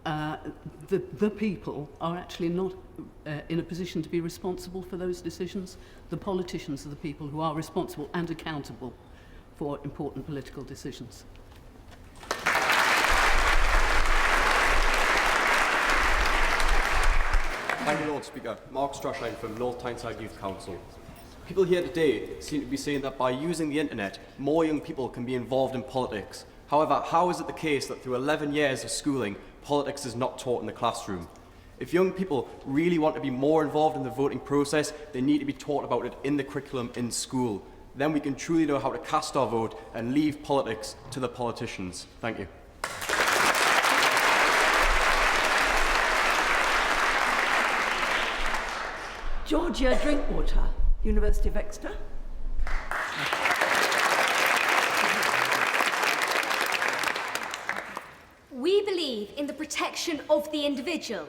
the people are actually not in a position to be responsible for those decisions. The politicians are the people who are responsible and accountable for important political decisions. Thank you, Lord Speaker. Mark Strashline from North Tyneside Youth Council. People here today seem to be saying that by using the internet, more young people can be involved in politics. However, how is it the case that through 11 years of schooling, politics is not taught in the classroom? If young people really want to be more involved in the voting process, they need to be taught about it in the curriculum in school. Then we can truly know how to cast our vote and leave politics to the politicians. Thank you. Georgia Drinkwater, University of Exeter. We believe in the protection of the individual.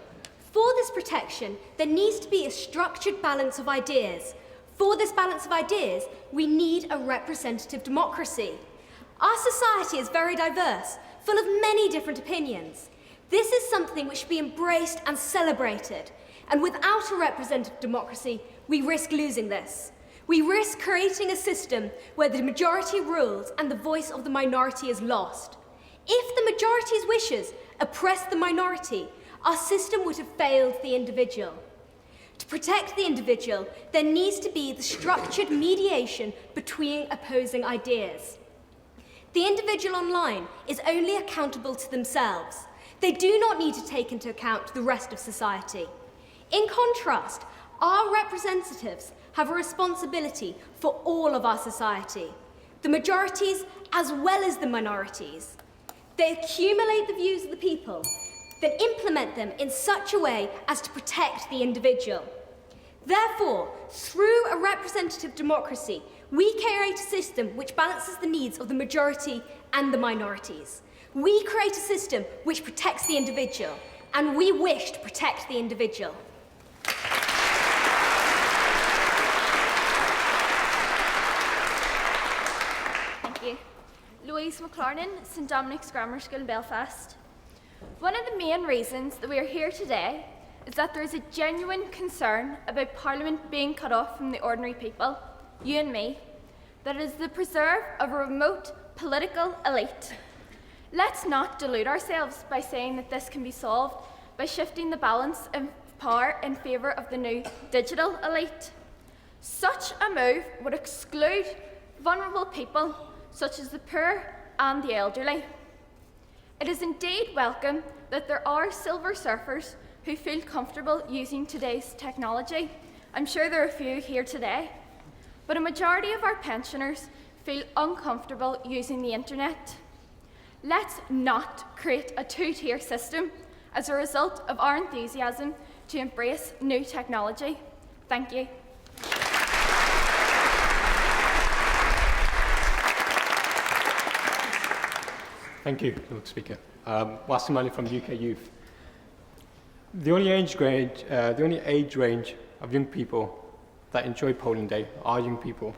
For this protection, there needs to be a structured balance of ideas. For this balance of ideas, we need a representative democracy. Our society is very diverse, full of many different opinions. This is something which should be embraced and celebrated. And without a representative democracy, we risk losing this. We risk creating a system where the majority rules and the voice of the minority is lost. If the majority's wishes oppress the minority, our system would have failed the individual. To protect the individual, there needs to be the structured mediation between opposing ideas. The individual online is only accountable to themselves. They do not need to take into account the rest of society. In contrast, our representatives have a responsibility for all of our society, the majorities as well as the minorities. They accumulate the views of the people, then implement them in such a way as to protect the individual. Therefore, through a representative democracy, we create a system which balances the needs of the majority and the minorities. We create a system which protects the individual, and we wish to protect the individual. Thank you. Louise McLarnon, St Dominic's Grammar School in Belfast. One of the main reasons that we are here today is that there is a genuine concern about Parliament being cut off from the ordinary people, you and me, that it is the preserve of a remote political elite. Let's not delude ourselves by saying that this can be solved by shifting the balance of power in favour of the new digital elite. Such a move would exclude vulnerable people such as the poor and the elderly. It is indeed welcome that there are silver surfers who feel comfortable using today's technology. I'm sure there are a few here today. But a majority of our pensioners feel uncomfortable using the internet. Let's not create a two-tier system as a result of our enthusiasm to embrace new technology. Thank you. Thank you, Lord Speaker. Wasim Ali from UK Youth. The only age range of young people that enjoy polling day are young people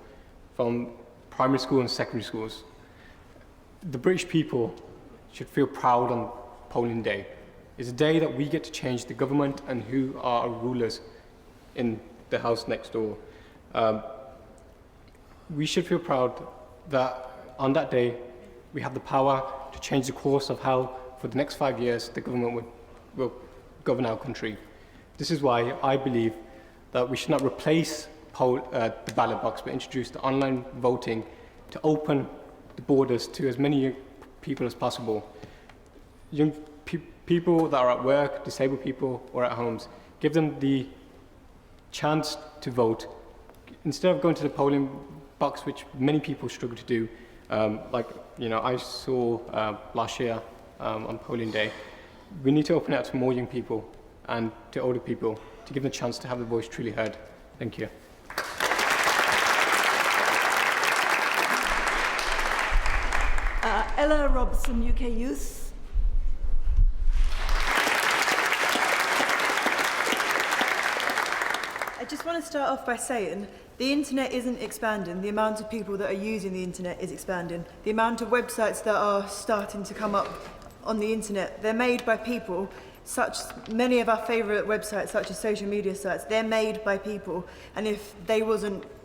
from primary school and secondary schools. The British people should feel proud on polling day. It's a day that we get to change the government and who are our rulers in the house next door. We should feel proud that on that day we have the power to change the course of how, for the next 5 years, the government will govern our country. This is why I believe that we should not replace the ballot box, but introduce the online voting to open the borders to as many people as possible. Young people that are at work, disabled people, or at homes, give them the chance to vote. Instead of going to the polling box, which many people struggle to do, I saw last year on polling day, we need to open it up to more young people and to older people to give them a chance to have their voice truly heard. Thank you. Ella Robson, UK Youth. I just want to start off by saying the internet isn't expanding. The amount of people that are using the internet is expanding. The amount of websites that are starting to come up on the internet, they're made by people. Many of our favourite websites, such as social media sites, they're made by people, and if they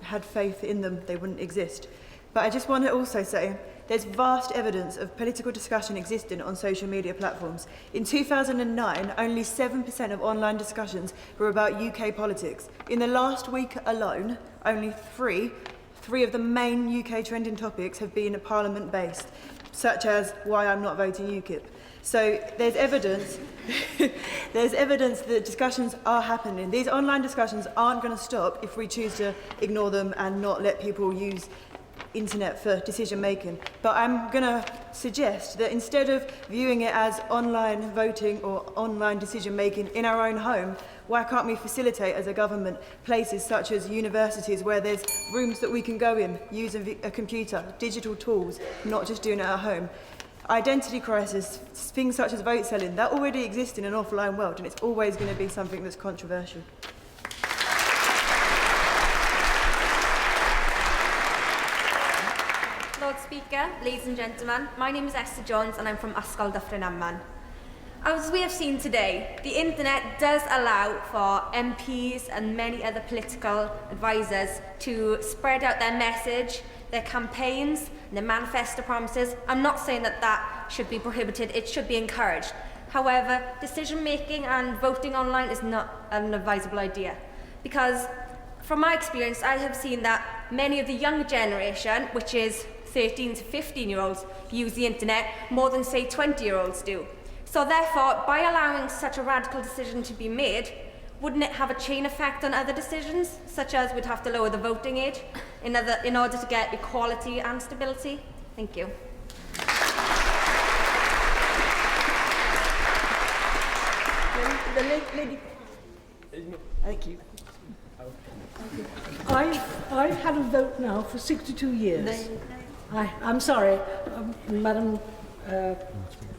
had faith in them, they wouldn't exist. But I just want to also say there's vast evidence of political discussion existing on social media platforms. In 2009, only 7% of online discussions were about UK politics. In the last week alone, only three of the main UK trending topics have been Parliament-based, such as why I'm not voting UKIP. So there's evidence that discussions are happening. These online discussions aren't going to stop if we choose to ignore them and not let people use internet for decision making. But I'm going to suggest that instead of viewing it as online voting or online decision making in our own home, why can't we facilitate as a government places such as universities where there's rooms that we can go in, use a computer, digital tools, not just doing it at home. Identity crisis, things such as vote selling, that already exists in an offline world, and it's always going to be something that's controversial. Lord Speaker, ladies and gentlemen, my name is Esther Jones and I'm from Ysgol Dyffryn Aman. As we have seen today, the internet does allow for MPs and many other political advisors to spread out their message, their campaigns, their manifesto promises. I'm not saying that should be prohibited, it should be encouraged. However, decision making and voting online is not an advisable idea, because from my experience, I have seen that many of the younger generation, which is 13 to 15-year-olds, use the internet more than, say, 20-year-olds do. So therefore, by allowing such a radical decision to be made, wouldn't it have a chain effect on other decisions, such as we'd have to lower the voting age in order to get equality and stability? Thank you. Lady. Thank you. I've had a vote now for 62 years. I'm sorry, Madam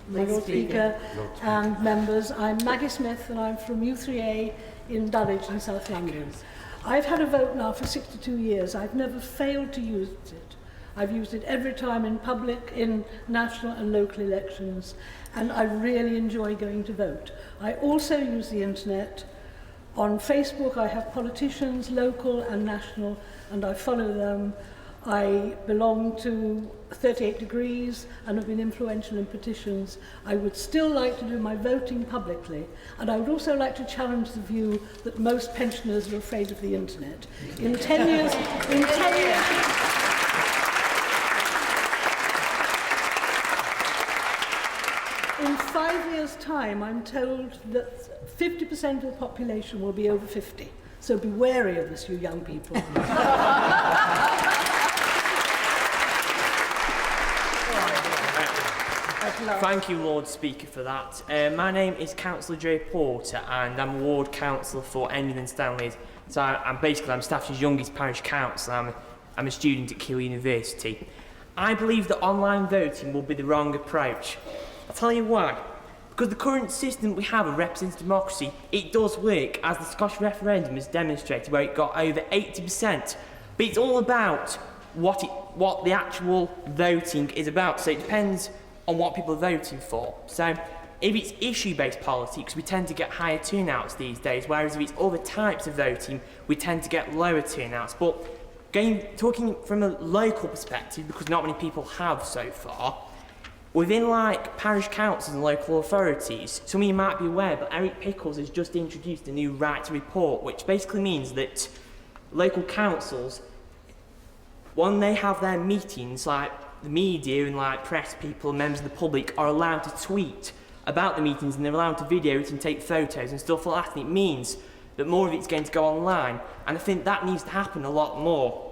Lord Speaker and members. I'm Maggie Smith and I'm from U3A in Dulwich in South London. I've had a vote now for 62 years. I've never failed to use it. I've used it every time in public, in national and local elections, and I really enjoy going to vote. I also use the internet. On Facebook, I have politicians, local and national, and I follow them. I belong to 38 Degrees and have been influential in petitions. I would still like to do my voting publicly, and I would also like to challenge the view that most pensioners are afraid of the internet. In 10 years, in 5 years' time, I'm told that 50% of the population will be over 50. So be wary of this, you young people. Thank you, Lord Speaker, for that. My name is Councillor Jay Porter, and I'm Ward Councillor for Endon and Stanleys. So I'm Stafford's youngest parish councillor. I'm a student at Keele University. I believe that online voting will be the wrong approach. I'll tell you why. Because the current system we have of representative democracy, it does work, as the Scottish referendum has demonstrated, where it got over 80%. But it's all about what the actual voting is about. So it depends on what people are voting for. So if it's issue-based politics, we tend to get higher turnouts these days, whereas if it's other types of voting, we tend to get lower turnouts. But talking from a local perspective, because not many people have so far, within like parish councils and local authorities, some of you might be aware, but Eric Pickles has just introduced a new right to report, which basically means that local councils, when they have their meetings, like the media and like press people and members of the public are allowed to tweet about the meetings, and they're allowed to video it and take photos and stuff like that, and it means that more of it's going to go online, and I think that needs to happen a lot more.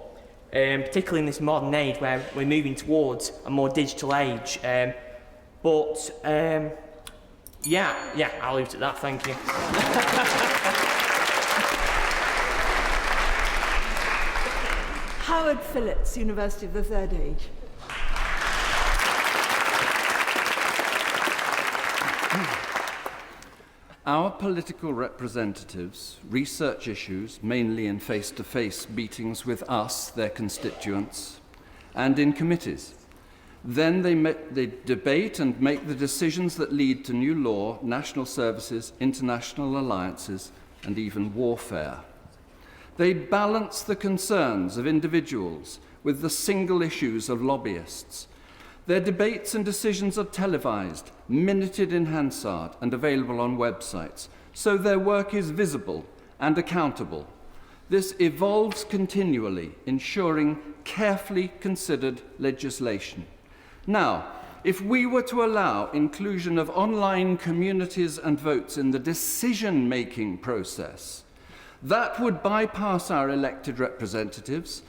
Particularly in this modern age where we're moving towards a more digital age. Yeah, I'll leave it at that, thank you. Howard Phillips, University of the Third Age. Our political representatives research issues mainly in face-to-face meetings with us, their constituents, and in committees. Then they debate and make the decisions that lead to new law, national services, international alliances, and even warfare. They balance the concerns of individuals with the single issues of lobbyists. Their debates and decisions are televised, minuted in Hansard, and available on websites, so their work is visible and accountable. This evolves continually, ensuring carefully considered legislation. Now, if we were to allow inclusion of online communities and votes in the decision-making process, that would bypass our elected representatives,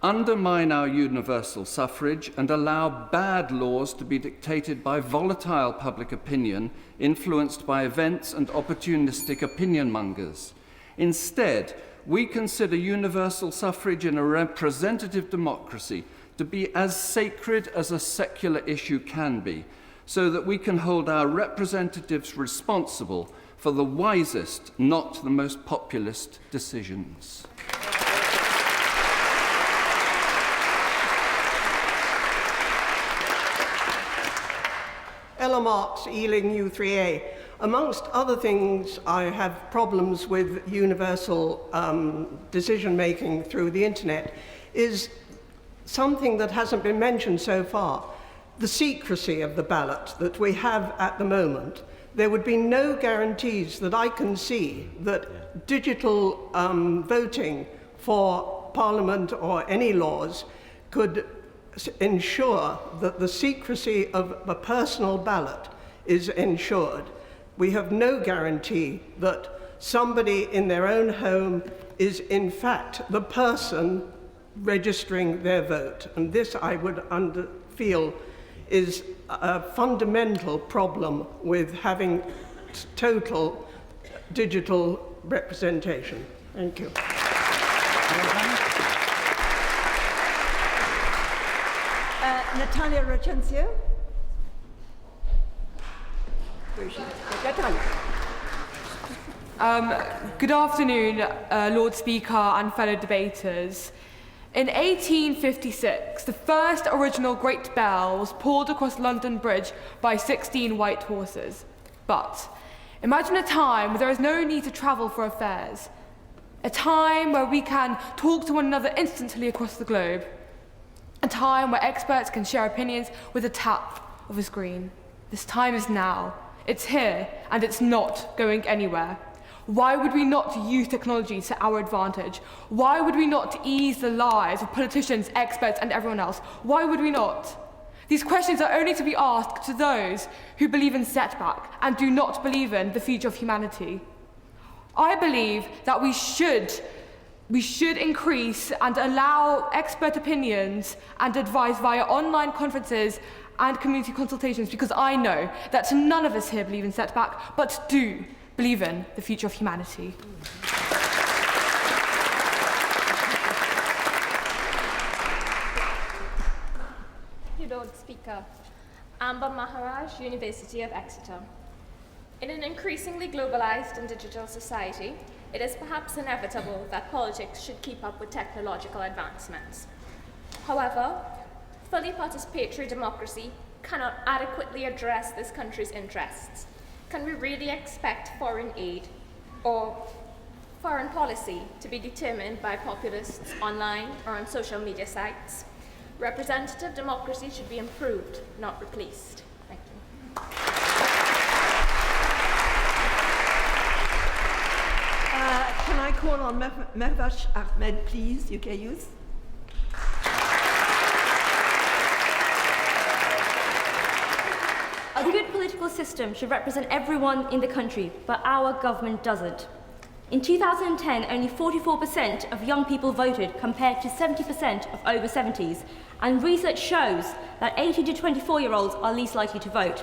undermine our universal suffrage, and allow bad laws to be dictated by volatile public opinion influenced by events and opportunistic opinion mongers. Instead, we consider universal suffrage in a representative democracy to be as sacred as a secular issue can be, so that we can hold our representatives responsible for the wisest, not the most populist decisions. Ella Marks, Ealing U3A. Amongst other things, I have problems with universal decision-making through the internet, is something that hasn't been mentioned so far, the secrecy of the ballot that we have at the moment. There would be no guarantees that I can see that digital voting for Parliament or any laws could ensure that the secrecy of a personal ballot is ensured. We have no guarantee that somebody in their own home is in fact the person registering their vote. And this I would feel is a fundamental problem with having total digital representation. Thank you. Natalia Rocenzio. Good afternoon, Lord Speaker and fellow debaters. In 1856, the first original Great Bell was pulled across London Bridge by 16 white horses. But imagine a time where there is no need to travel for affairs, a time where we can talk to one another instantly across the globe, a time where experts can share opinions with a tap of a screen. This time is now. It's here, and it's not going anywhere. Why would we not use technology to our advantage? Why would we not ease the lives of politicians, experts, and everyone else? Why would we not? These questions are only to be asked to those who believe in setback and do not believe in the future of humanity. I believe that we should increase and allow expert opinions and advice via online conferences and community consultations, because I know that none of us here believe in setback, but do believe in the future of humanity. Thank you, Lord Speaker. Amba Maharaj, University of Exeter. In an increasingly globalized and digital society, it is perhaps inevitable that politics should keep up with technological advancements. However, fully participatory democracy cannot adequately address this country's interests. Can we really expect foreign aid or foreign policy to be determined by populists online or on social media sites? Representative democracy should be improved, not replaced. Thank you. Can I call on Mehvash Ahmed, please, UK Youth? A good political system should represent everyone in the country, but our government doesn't. In 2010, only 44% of young people voted compared to 70% of over 70s, and research shows that 18 to 24-year-olds are least likely to vote.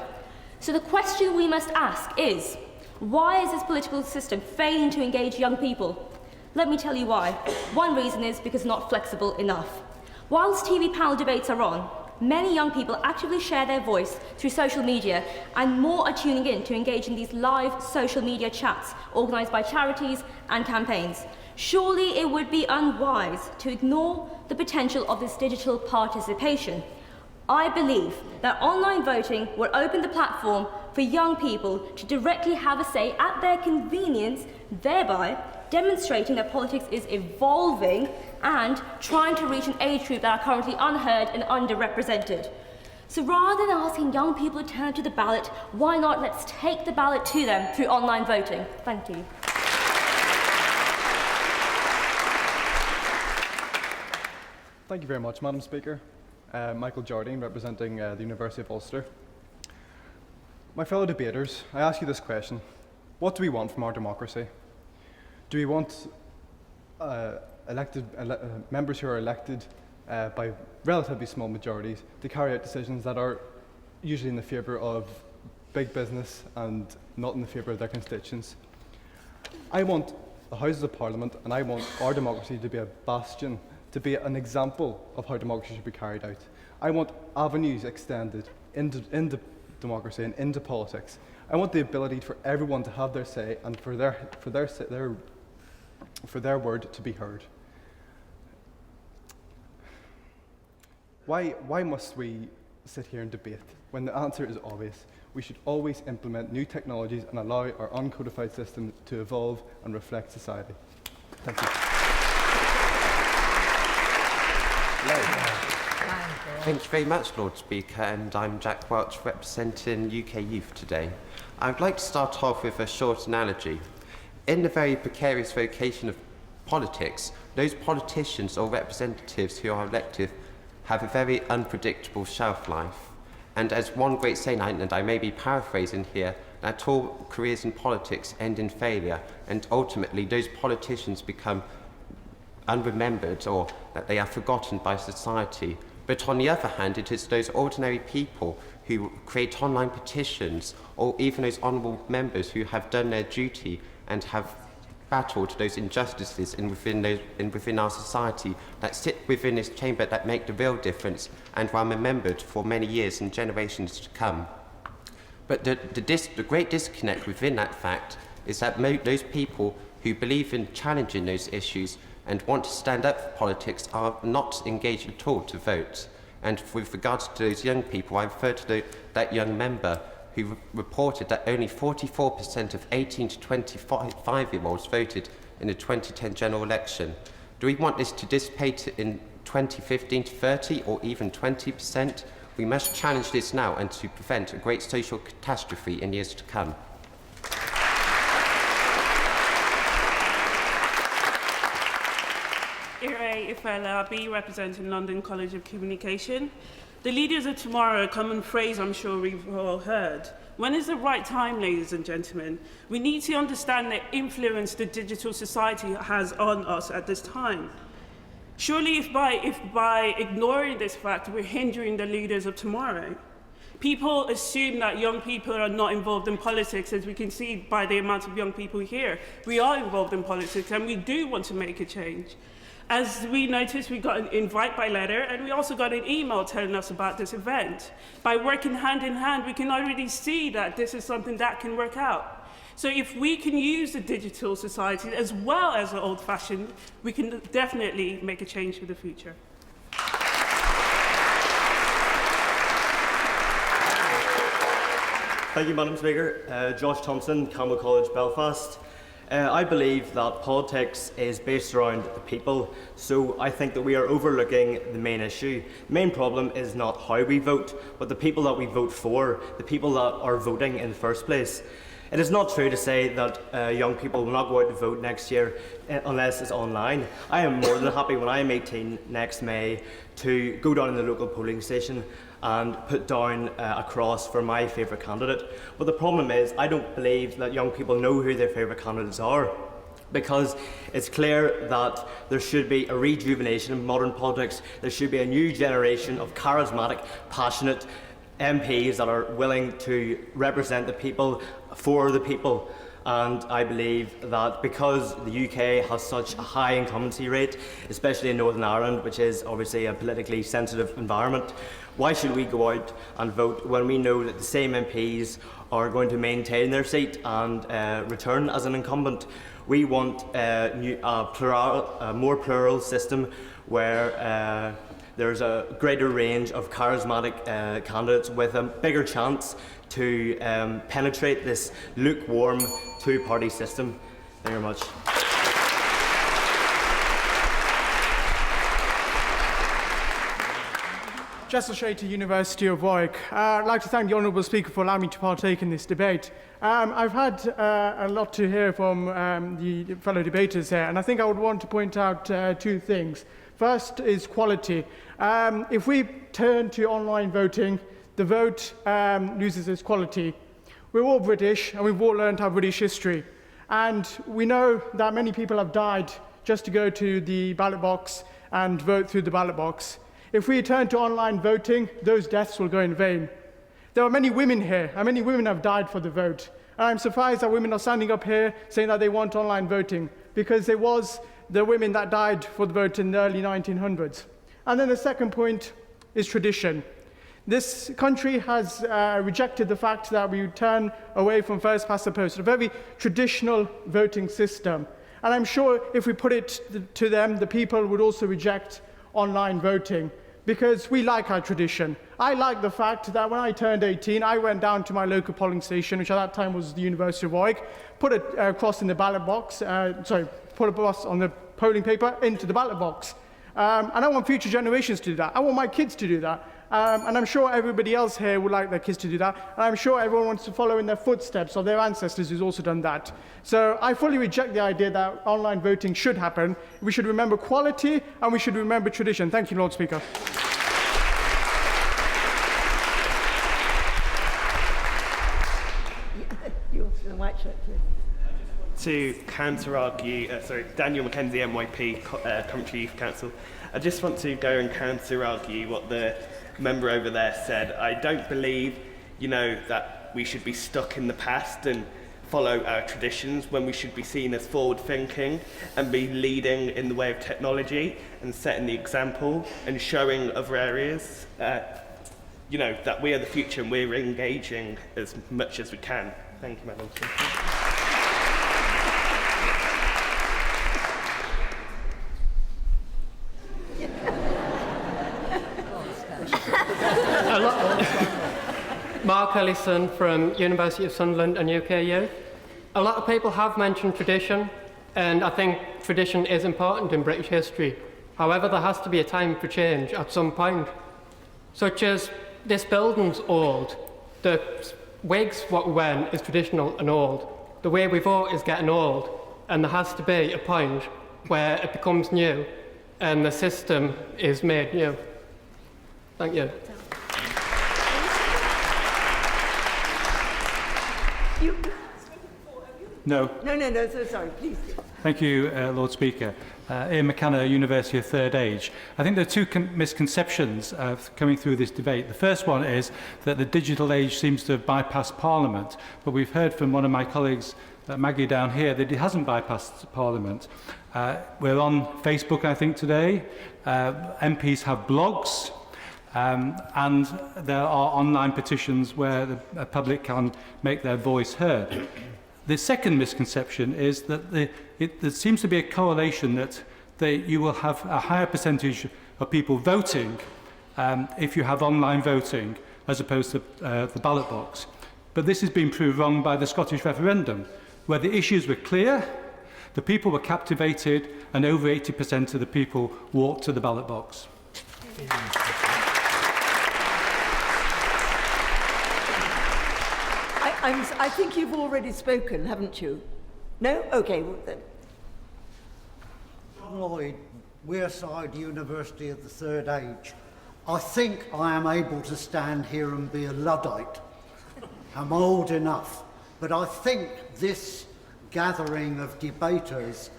So the question we must ask is, why is this political system failing to engage young people? Let me tell you why. One reason is because it's not flexible enough. Whilst TV panel debates are on, many young people actively share their voice through social media, and more are tuning in to engage in these live social media chats organised by charities and campaigns. Surely it would be unwise to ignore the potential of this digital participation. I believe that online voting will open the platform for young people to directly have a say at their convenience, thereby demonstrating that politics is evolving and trying to reach an age group that are currently unheard and underrepresented. So rather than asking young people to turn to the ballot, why not let's take the ballot to them through online voting? Thank you. Thank you very much, Madam Speaker. Michael Jardine, representing the University of Ulster. My fellow debaters, I ask you this question. What do we want from our democracy? Do we want members who are elected by relatively small majorities to carry out decisions that are usually in the favour of big business and not in the favour of their constituents? I want the Houses of Parliament and I want our democracy to be a bastion, to be an example of how democracy should be carried out. I want avenues extended into democracy and into politics. I want the ability for everyone to have their say and for their word to be heard. Why must we sit here and debate when the answer is obvious? We should always implement new technologies and allow our uncodified system to evolve and reflect society. Thank you. Thank you very much, Lord Speaker, and I'm Jack Welch representing UK Youth today. I'd like to start off with a short analogy. In the very precarious vocation of politics, those politicians or representatives who are elected have a very unpredictable shelf life. And as one great saying, and I may be paraphrasing here, that all careers in politics end in failure, and ultimately those politicians become unremembered or that they are forgotten by society. But on the other hand, it is those ordinary people who create online petitions, or even those honourable members who have done their duty and have battled those injustices within our society, that sit within this chamber, that make the real difference and are remembered for many years and generations to come. But the great disconnect within that fact is that those people who believe in challenging those issues and want to stand up for politics are not engaged at all to vote. And with regards to those young people, I refer to that young member who reported that only 44% of 18 to 25-year-olds voted in the 2010 general election. Do we want this to dissipate in 2015 to 30 or even 20%? We must challenge this now and to prevent a great social catastrophe in years to come. Ire Ifela Abi, representing London College of Communication. The leaders of tomorrow, a common phrase I'm sure we've all heard. When is the right time, ladies and gentlemen? We need to understand the influence the digital society has on us at this time. Surely if by ignoring this fact, we're hindering the leaders of tomorrow. People assume that young people are not involved in politics, as we can see by the amount of young people here. We are involved in politics and we do want to make a change. As we noticed, we got an invite by letter, and we also got an email telling us about this event. By working hand in hand, we can already see that this is something that can work out. So if we can use the digital society as well as the old-fashioned, we can definitely make a change for the future. Thank you, Madam Speaker. Josh Thompson, Campbell College, Belfast. I believe that politics is based around the people, so I think that we are overlooking the main issue. The main problem is not how we vote, but the people that we vote for, the people that are voting in the first place. It is not true to say that young people will not go out to vote next year unless it's online. I am more than happy when I am 18 next May to go down in the local polling station and put down a cross for my favourite candidate. But the problem is, I don't believe that young people know who their favourite candidates are, because it's clear that there should be a rejuvenation of modern politics. There should be a new generation of charismatic, passionate MPs that are willing to represent the people for the people. And I believe that because the UK has such a high incumbency rate, especially in Northern Ireland, which is obviously a politically sensitive environment, why should we go out and vote when we know that the same MPs are going to maintain their seat and return as an incumbent? We want a more plural system where there's a greater range of charismatic candidates with a bigger chance to penetrate this lukewarm two-party system. Thank you very much. Jessel Shater, University of Warwick. I'd like to thank the Honourable Speaker for allowing me to partake in this debate. I've had a lot to hear from the fellow debaters here, and I think I would want to point out two things. First is quality. If we turn to online voting, the vote loses its quality. We're all British, and we've all learned our British history. And we know that many people have died just to go to the ballot box and vote through the ballot box. If we turn to online voting, those deaths will go in vain. There are many women here, and many women have died for the vote. And I'm surprised that women are standing up here saying that they want online voting, because there was the women that died for the vote in the early 1900s. And then the second point is tradition. This country has rejected the fact that we turn away from first past the post, a very traditional voting system. And I'm sure if we put it to them, the people would also reject online voting, because we like our tradition. I like the fact that when I turned 18, I went down to my local polling station, which at that time was the University of Warwick, put a cross in the ballot box, put a cross on the polling paper into the ballot box. And I want future generations to do that. I want my kids to do that. And I'm sure everybody else here would like their kids to do that. And I'm sure everyone wants to follow in their footsteps of their ancestors who's also done that. So I fully reject the idea that online voting should happen. We should remember quality and we should remember tradition. Thank you, Lord Speaker. To counter-argue, Daniel Mackenzie, MYP, Coventry Youth Council. I just want to go and counter-argue what the member over there said. I don't believe, that we should be stuck in the past and follow our traditions when we should be seen as forward-thinking and be leading in the way of technology and setting the example and showing other areas, that we are the future and we're engaging as much as we can. Thank you, Madam Speaker. Mark Ellison from University of Sunderland and UKU. A lot of people have mentioned tradition, and I think tradition is important in British history. However, there has to be a time for change at some point. Such as, this building's old, the wigs what we wear is traditional and old, the way we vote is getting old, and there has to be a point where it becomes new and the system is made new. Thank you. No. No, so sorry, please. Thank you, Lord Speaker. Ian McKenna, University of Third Age. I think there are two misconceptions coming through this debate. The first one is that the digital age seems to have bypassed Parliament, but we've heard from one of my colleagues, Maggie down here, that it hasn't bypassed Parliament. We're on Facebook, I think, today. MPs have blogs, and there are online petitions where the public can make their voice heard. The second misconception is that there seems to be a correlation that you will have a higher percentage of people voting if you have online voting as opposed to the ballot box. But this has been proved wrong by the Scottish referendum, where the issues were clear, the people were captivated, and over 80% of the people walked to the ballot box. I think you've already spoken, haven't you? No? Okay. Well, then. John Lloyd, Wearside University of the Third Age. I think I am able to stand here and be a Luddite. I'm old enough. But I think this gathering of debaters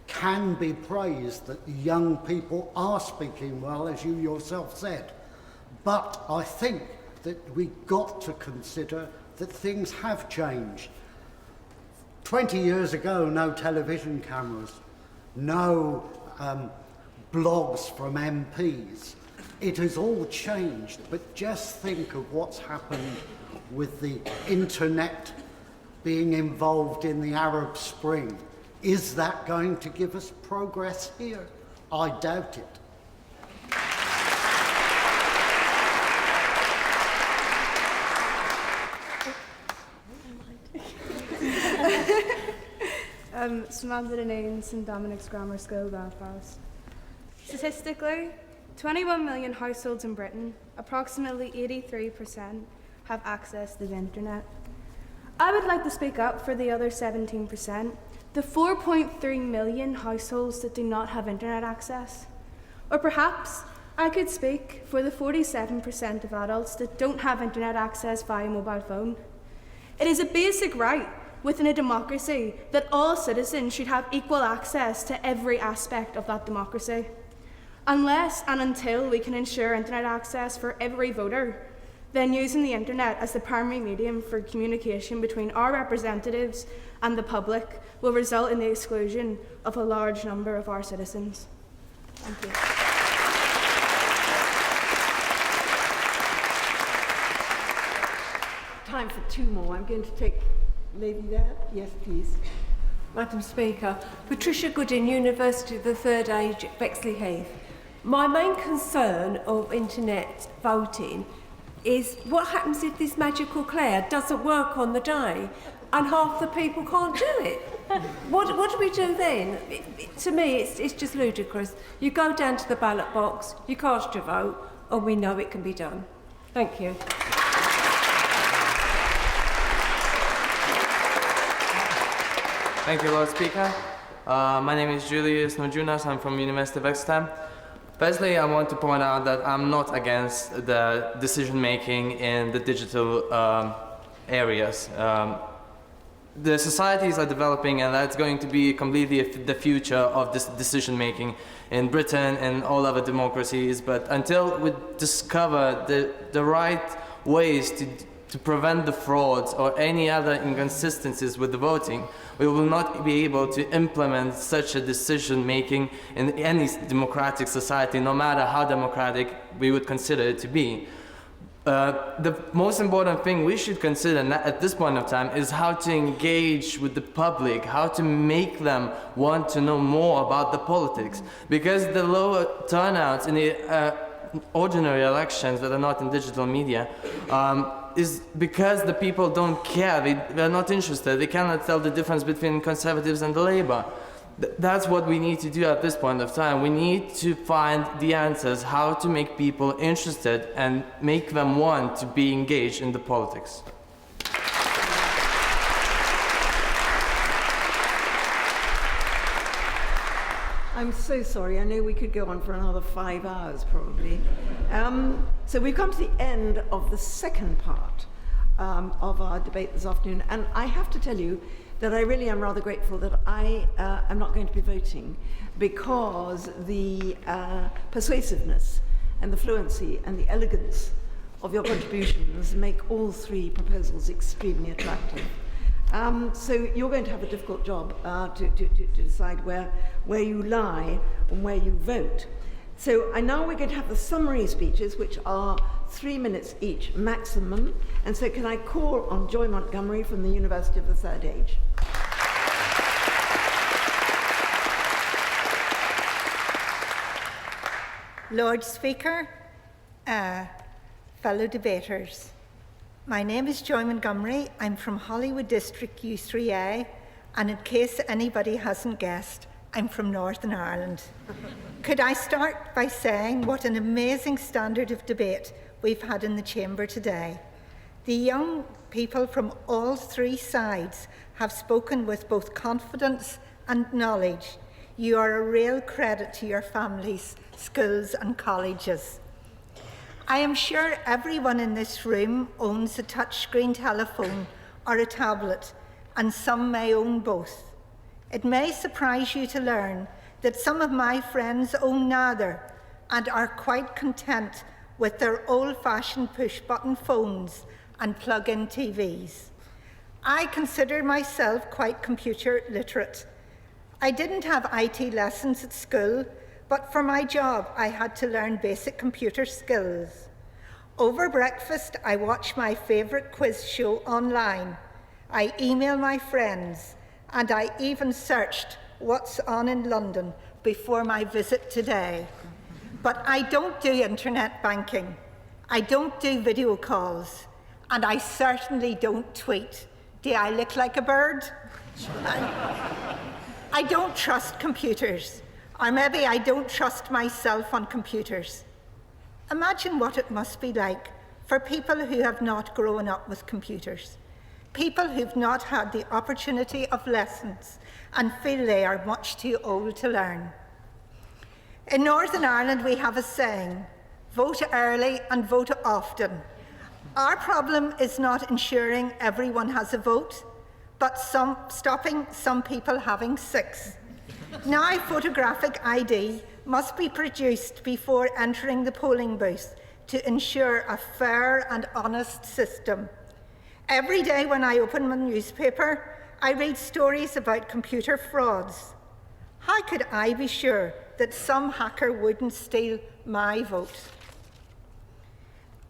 can be praised, that the young people are speaking well, as you yourself said. But I think that we've got to consider that things have changed. 20 years ago, no television cameras, no blogs from MPs. It has all changed, but just think of what's happened with the internet being involved in the Arab Spring. Is that going to give us progress here? I doubt it. Samantha Deneen, St Dominic's Grammar School, Belfast. Statistically, 21 million households in Britain, approximately 83%, have access to the internet. I would like to speak up for the other 17%, the 4.3 million households that do not have internet access. Or perhaps I could speak for the 47% of adults that don't have internet access via mobile phone. It is a basic right within a democracy that all citizens should have equal access to every aspect of that democracy. Unless and until we can ensure internet access for every voter, then using the internet as the primary medium for communication between our representatives and the public will result in the exclusion of a large number of our citizens. Thank you. Time for two more. I'm going to take lady there. Yes, please. Madam Speaker, Patricia Goodin, University of the Third Age, Bexleyheath. My main concern of internet voting is what happens if this magical cloud doesn't work on the day and half the people can't do it? What do we do then? To me, it's just ludicrous. You go down to the ballot box, you cast your vote, and we know it can be done. Thank you. Thank you, Lord Speaker. My name is Julius Nojunas. I'm from University of Exeter. Firstly, I want to point out that I'm not against the decision-making in the digital areas. The societies are developing, and that's going to be completely the future of this decision-making in Britain and all other democracies. But until we discover the right ways to prevent the frauds or any other inconsistencies with the voting, we will not be able to implement such a decision-making in any democratic society, no matter how democratic we would consider it to be. The most important thing we should consider at this point of time is how to engage with the public, how to make them want to know more about the politics. Because the lower turnouts in the ordinary elections that are not in digital media is because the people don't care, they're not interested, they cannot tell the difference between Conservatives and the Labour. That's what we need to do at this point of time. We need to find the answers, how to make people interested and make them want to be engaged in the politics. I'm so sorry. I know we could go on for another 5 hours, probably. So we've come to the end of the second part. of our debate this afternoon. And I have to tell you that I really am rather grateful that I am not going to be voting, because the persuasiveness and the fluency and the elegance of your contributions make all three proposals extremely attractive. So you're going to have a difficult job to decide where you lie and where you vote. So now we're going to have the summary speeches, which are 3 minutes each maximum. And so can I call on Joy Montgomery from the University of the Third Age? Lord Speaker, fellow debaters, my name is Joy Montgomery. I'm from Hollywood District U3A, and in case anybody hasn't guessed, I'm from Northern Ireland. Could I start by saying what an amazing standard of debate we've had in the chamber today. The young people from all three sides have spoken with both confidence and knowledge. You are a real credit to your families, schools and colleges. I am sure everyone in this room owns a touchscreen telephone or a tablet, and some may own both. It may surprise you to learn that some of my friends own neither and are quite content with their old-fashioned push-button phones and plug-in TVs. I consider myself quite computer literate. I didn't have IT lessons at school, but for my job I had to learn basic computer skills. Over breakfast, I watch my favourite quiz show online. I email my friends, and I even searched what's on in London before my visit today. But I don't do internet banking. I don't do video calls, and I certainly don't tweet. Do I look like a bird? I don't trust computers, or maybe I don't trust myself on computers. Imagine what it must be like for people who have not grown up with computers, people who've not had the opportunity of lessons and feel they are much too old to learn. In Northern Ireland, we have a saying, vote early and vote often. Our problem is not ensuring everyone has a vote, but stopping some people having 6. Now, photographic ID must be produced before entering the polling booth to ensure a fair and honest system. Every day when I open my newspaper, I read stories about computer frauds. How could I be sure that some hacker wouldn't steal my vote?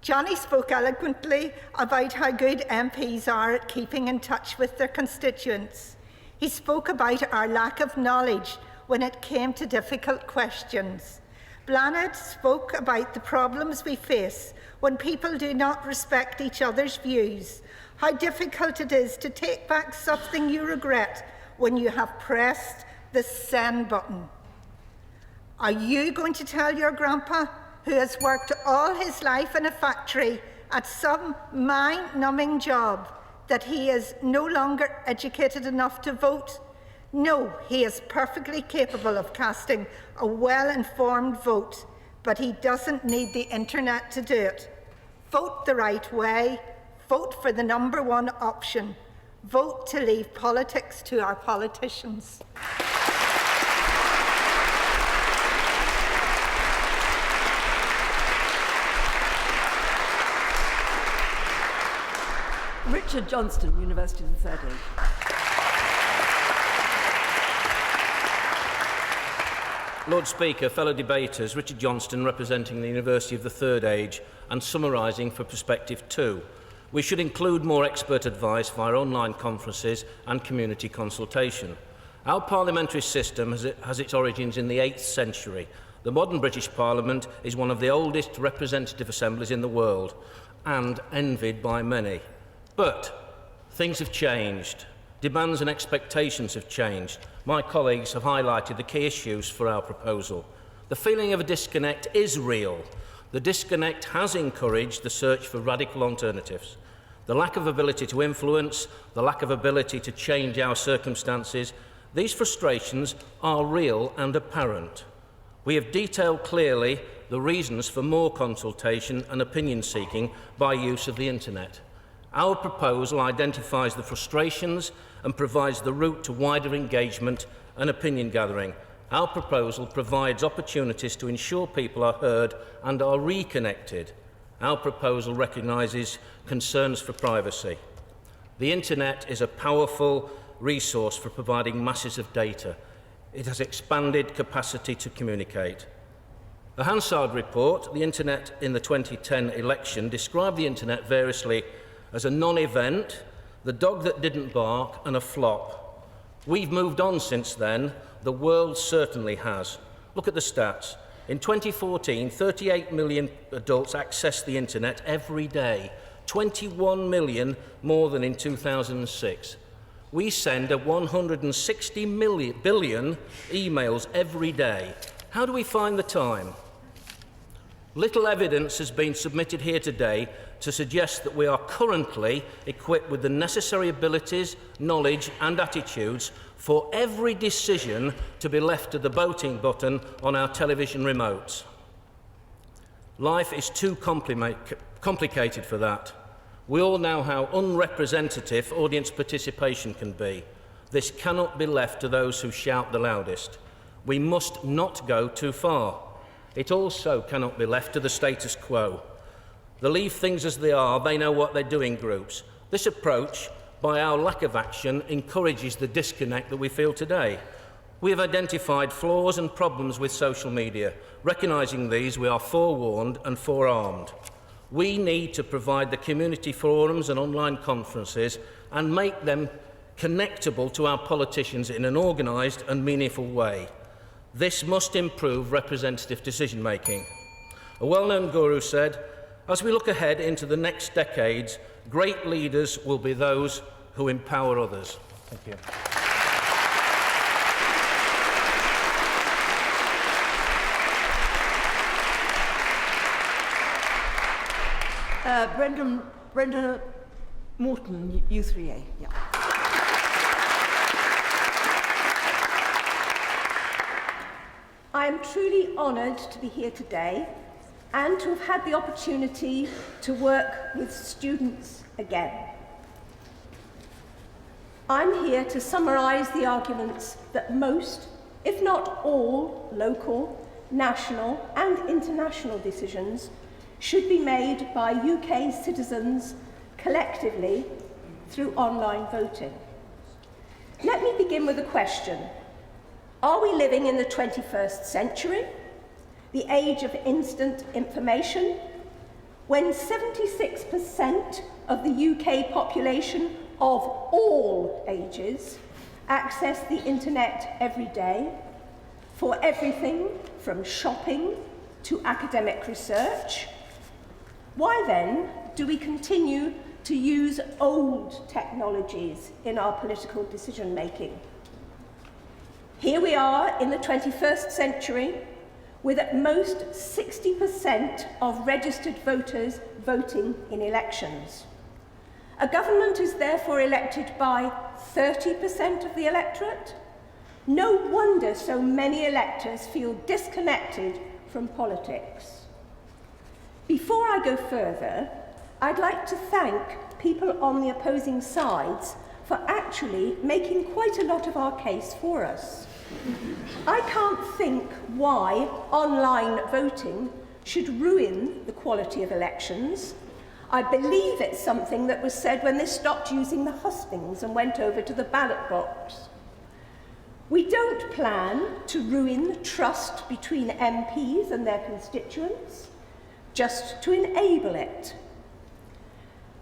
Johnny spoke eloquently about how good MPs are at keeping in touch with their constituents. He spoke about our lack of knowledge when it came to difficult questions. Blanard spoke about the problems we face when people do not respect each other's views, how difficult it is to take back something you regret when you have pressed the send button. Are you going to tell your grandpa, who has worked all his life in a factory at some mind-numbing job, that he is no longer educated enough to vote? No, he is perfectly capable of casting a well-informed vote, but he doesn't need the internet to do it. Vote the right way. Vote for the number one option. Vote to leave politics to our politicians. Richard Johnston, University of the Third Age. Lord Speaker, fellow debaters, Richard Johnston representing the University of the Third Age and summarising for Perspective 2. We should include more expert advice via online conferences and community consultation. Our parliamentary system has its origins in the 8th century. The modern British Parliament is one of the oldest representative assemblies in the world and envied by many. But things have changed. Demands and expectations have changed. My colleagues have highlighted the key issues for our proposal. The feeling of a disconnect is real. The disconnect has encouraged the search for radical alternatives. The lack of ability to influence, the lack of ability to change our circumstances, these frustrations are real and apparent. We have detailed clearly the reasons for more consultation and opinion seeking by use of the internet. Our proposal identifies the frustrations and provides the route to wider engagement and opinion gathering. Our proposal provides opportunities to ensure people are heard and are reconnected. Our proposal recognises concerns for privacy. The internet is a powerful resource for providing masses of data. It has expanded capacity to communicate. The Hansard report, the internet in the 2010 election, described the internet variously as a non-event, the dog that didn't bark, and a flop. We've moved on since then. The world certainly has. Look at the stats. In 2014, 38 million adults accessed the internet every day, 21 million more than in 2006. We send 160 billion emails every day. How do we find the time? Little evidence has been submitted here today to suggest that we are currently equipped with the necessary abilities, knowledge and attitudes for every decision to be left to the voting button on our television remotes. Life is too complicated for that. We all know how unrepresentative audience participation can be. This cannot be left to those who shout the loudest. We must not go too far. It also cannot be left to the status quo. The leave things as they are, they know what they're doing groups. This approach, by our lack of action, encourages the disconnect that we feel today. We have identified flaws and problems with social media. Recognising these, we are forewarned and forearmed. We need to provide the community forums and online conferences and make them connectable to our politicians in an organised and meaningful way. This must improve representative decision-making. A well-known guru said, as we look ahead into the next decades, great leaders will be those who empower others. Thank you. Brenda Morton, U3A. Yeah. I am truly honoured to be here today and to have had the opportunity to work with students again. I'm here to summarise the arguments that most, if not all, local, national and international decisions should be made by UK citizens collectively through online voting. Let me begin with a question. Are we living in the 21st century, the age of instant information, when 76% of the UK population of all ages access the internet every day for everything from shopping to academic research? Why then do we continue to use old technologies in our political decision making? Here we are in the 21st century with at most 60% of registered voters voting in elections. A government is therefore elected by 30% of the electorate. No wonder so many electors feel disconnected from politics. Before I go further, I'd like to thank people on the opposing sides for actually making quite a lot of our case for us. I can't think why online voting should ruin the quality of elections. I believe it's something that was said when they stopped using the hustings and went over to the ballot box. We don't plan to ruin trust between MPs and their constituents, just to enable it.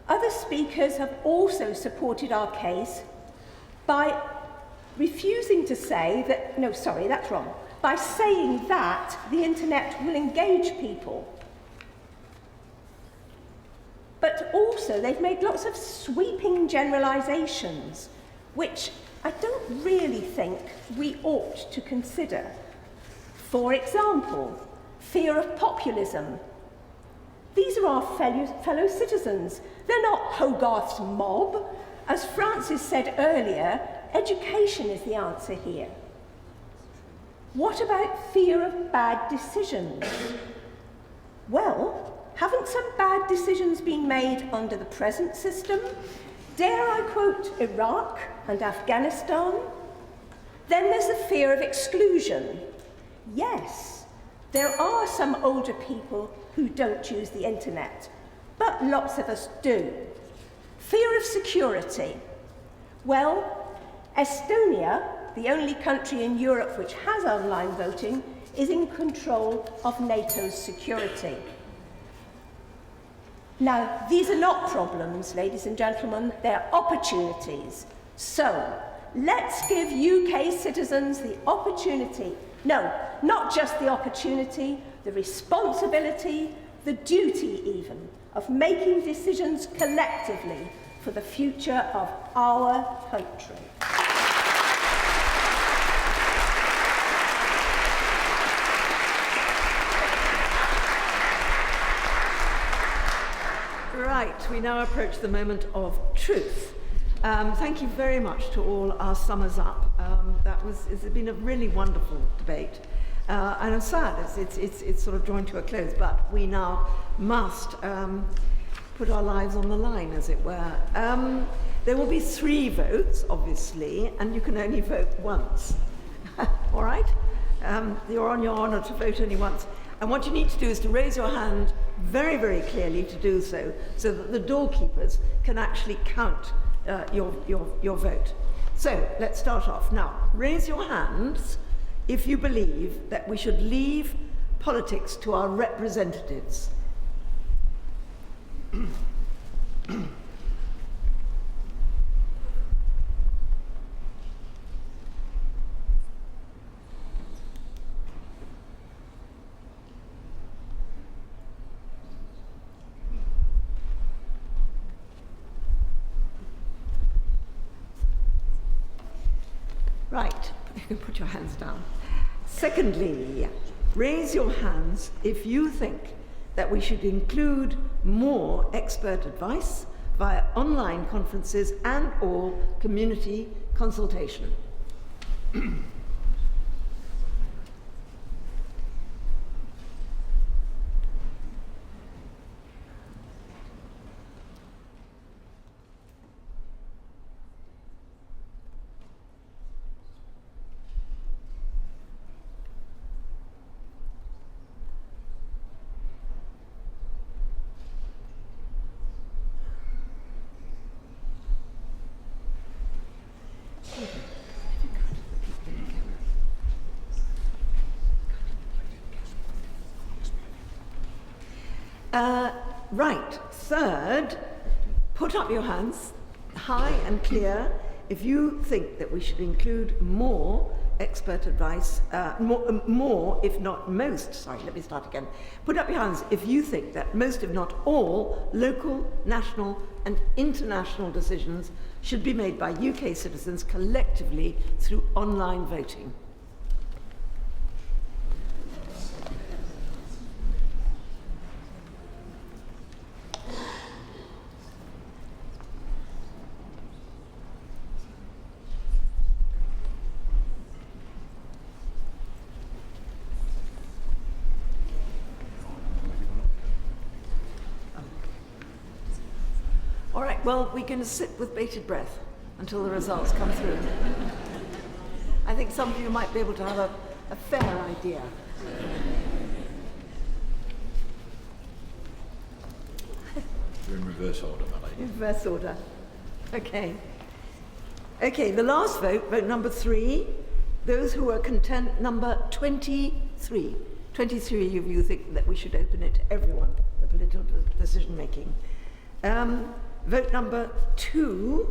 Other speakers have also supported our case by refusing to say that, no, sorry, that's wrong, by saying that the internet will engage people. But also they've made lots of sweeping generalisations, which I don't really think we ought to consider. For example, fear of populism. These are our fellow citizens. They're not Hogarth's mob. As Francis said earlier, education is the answer here. What about fear of bad decisions? Well, Haven't some bad decisions been made under the present system? Dare I quote Iraq and Afghanistan? Then there's the fear of exclusion. Yes, there are some older people who don't use the internet, but lots of us do. Fear of security. Well, Estonia, the only country in Europe which has online voting, is in control of NATO's security. Now, these are not problems, ladies and gentlemen, they're opportunities. So, let's give UK citizens the opportunity, no, not just the opportunity, the responsibility, the duty even, of making decisions collectively for the future of our country. Right, we now approach the moment of truth. Thank you very much to all our summers up. It's been a really wonderful debate. And I'm sad it's sort of drawn to a close, but we now must put our lives on the line, as it were. There will be 3 votes, obviously, and you can only vote once. All right? You're on your honour to vote only once. And what you need to do is to raise your hand very, very clearly to do so that the doorkeepers can actually count your vote. So let's start off. Now, raise your hands if you believe that we should leave politics to our representatives. Right, you can put your hands down. Secondly, raise your hands if you think that we should include more expert advice via online conferences and/or community consultation. Right, third, put up your hands high and clear if you think that we should include more expert advice, more if not most, sorry, let me start again. Put up your hands if you think that most if not all local, national and international decisions should be made by UK citizens collectively through online voting. All right, well, we're going to sit with bated breath until the results come through. I think some of you might be able to have a fair idea. We're in reverse order, my lady. Reverse order. Okay. Okay, the last vote, vote number 3, those who are content, number 23. 23 of you think that we should open it to everyone, the political decision making. Vote number 2,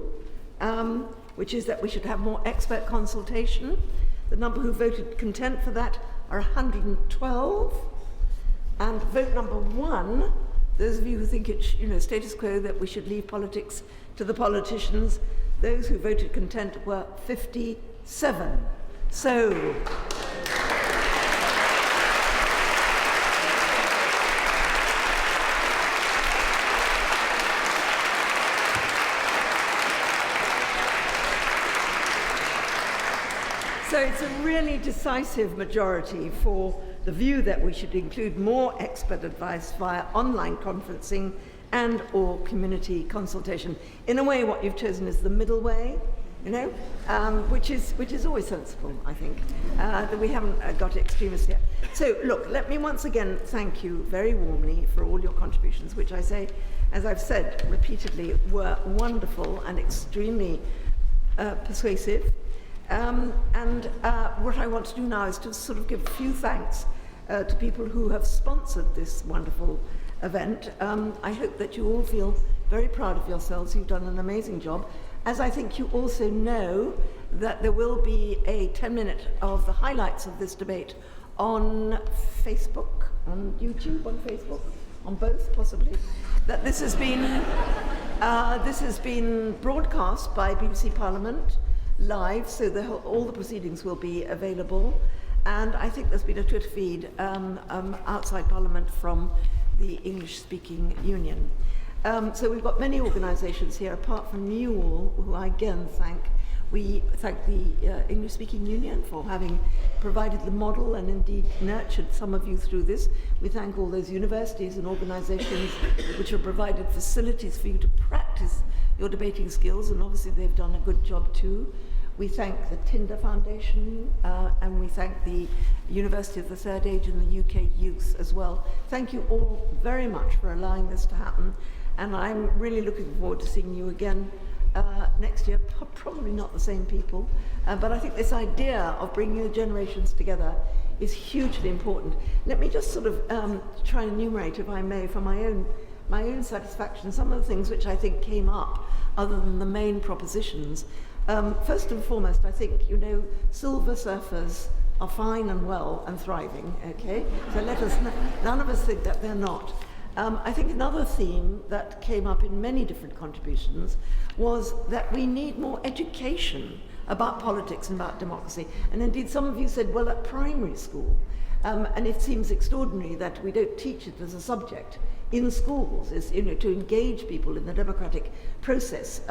which is that we should have more expert consultation. The number who voted content for that are 112. And vote number 1, those of you who think it's status quo, that we should leave politics to the politicians, those who voted content were 57. So, So it's a really decisive majority for the view that we should include more expert advice via online conferencing and or community consultation. In a way, what you've chosen is the middle way, you know, which is always sensible, I think, that we haven't got extremist yet. So look, let me once again thank you very warmly for all your contributions, which I say, as I've said repeatedly, were wonderful and extremely persuasive. What I want to do now is to sort of give a few thanks to people who have sponsored this wonderful event. I hope that you all feel very proud of yourselves. You've done an amazing job. As I think you also know that there will be a 10-minute of the highlights of this debate on Facebook, on YouTube, on Facebook, on both possibly. That this has been broadcast by BBC Parliament live, so all the proceedings will be available. And I think there's been a Twitter feed outside Parliament from the English-speaking Union. So we've got many organisations here, apart from you all, who I again thank. We thank the English-speaking Union for having provided the model and indeed nurtured some of you through this. We thank all those universities and organisations which have provided facilities for you to practice your debating skills, and obviously they've done a good job too. We thank the Tinder Foundation and we thank the University of the Third Age and the UK Youth as well. Thank you all very much for allowing this to happen, and I'm really looking forward to seeing you again next year. Probably not the same people, but I think this idea of bringing the generations together is hugely important. Let me just sort of try and enumerate, if I may, for my own satisfaction, some of the things which I think came up other than the main propositions. First and foremost, I think, you know, silver surfers are fine and well and thriving, okay? So none of us think that they're not. I think another theme that came up in many different contributions was that we need more education about politics and about democracy. And indeed, some of you said, well, at primary school, and it seems extraordinary that we don't teach it as a subject in schools, is, you know, to engage people in the democratic process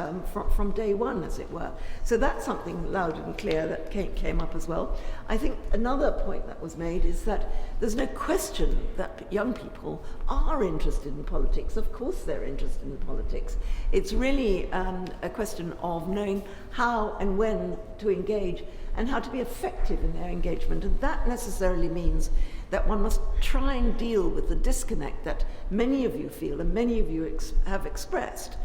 from day one, as it were. So that's something loud and clear that came up as well. I think another point that was made is that there's no question that young people are interested in politics. Of course they're interested in politics. It's really a question of knowing how and when to engage and how to be effective in their engagement. And that necessarily means that one must try and deal with the disconnect that many of you feel and many of you have expressed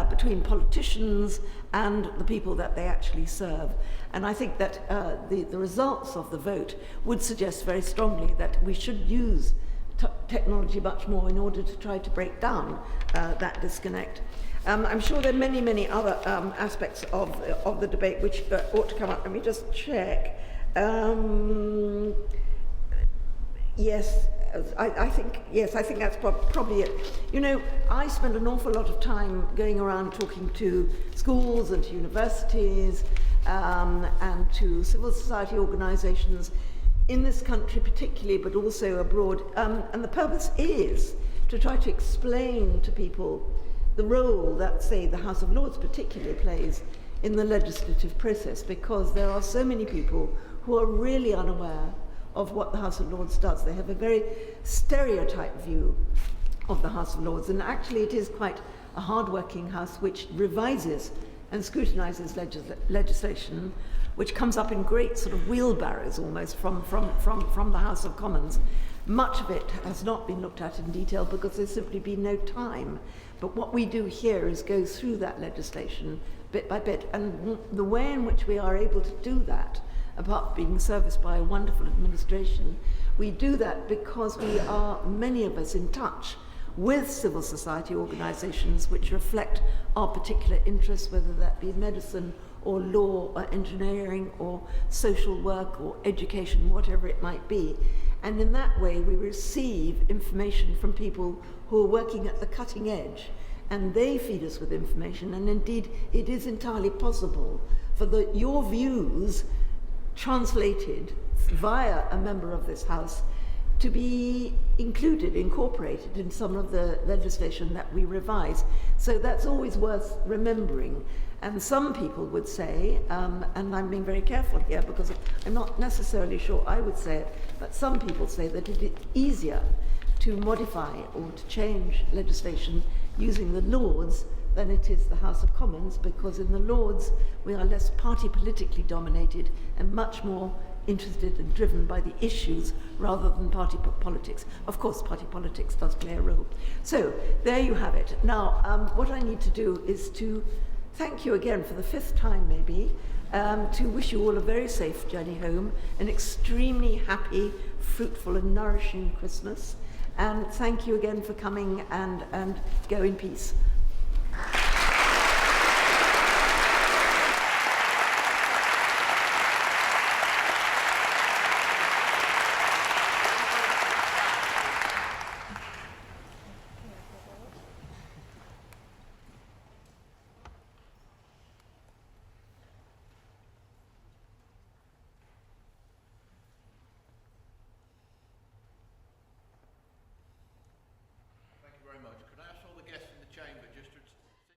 between politicians and the people that they actually serve. And I think that the results of the vote would suggest very strongly that we should use technology much more in order to try to break down that disconnect. I'm sure there are many, many other aspects of the debate which ought to come up. Let me just check. Yes, I think that's probably it. You know, I spend an awful lot of time going around talking to schools and to universities and to civil society organisations in this country particularly, but also abroad. And the purpose is to try to explain to people the role that, say, the House of Lords particularly plays in the legislative process, because there are so many people who are really unaware of what the House of Lords does. They have a very stereotyped view of the House of Lords, and actually it is quite a hard-working house which revises and scrutinises legislation which comes up in great sort of wheelbarrows almost from the House of Commons. Much of it has not been looked at in detail because there's simply been no time. But what we do here is go through that legislation bit by bit, and the way in which we are able to do that, apart from being serviced by a wonderful administration, we do that because we are, many of us, in touch with civil society organisations which reflect our particular interests, whether that be medicine or law or engineering or social work or education, whatever it might be. And in that way we receive information from people who are working at the cutting edge, and they feed us with information, and indeed it is entirely possible for your views translated via a member of this House to be incorporated in some of the legislation that we revise. So that's always worth remembering. And some people would say, and I'm being very careful here because I'm not necessarily sure I would say it, but some people say that it is easier to modify or to change legislation using the Lords than it is the House of Commons, because in the Lords we are less party politically dominated and much more interested and driven by the issues rather than party politics. Of course, party politics does play a role. So there you have it. Now, what I need to do is to thank you again for the 5th time maybe, to wish you all a very safe journey home, an extremely happy, fruitful and nourishing Christmas, and thank you again for coming, and go in peace.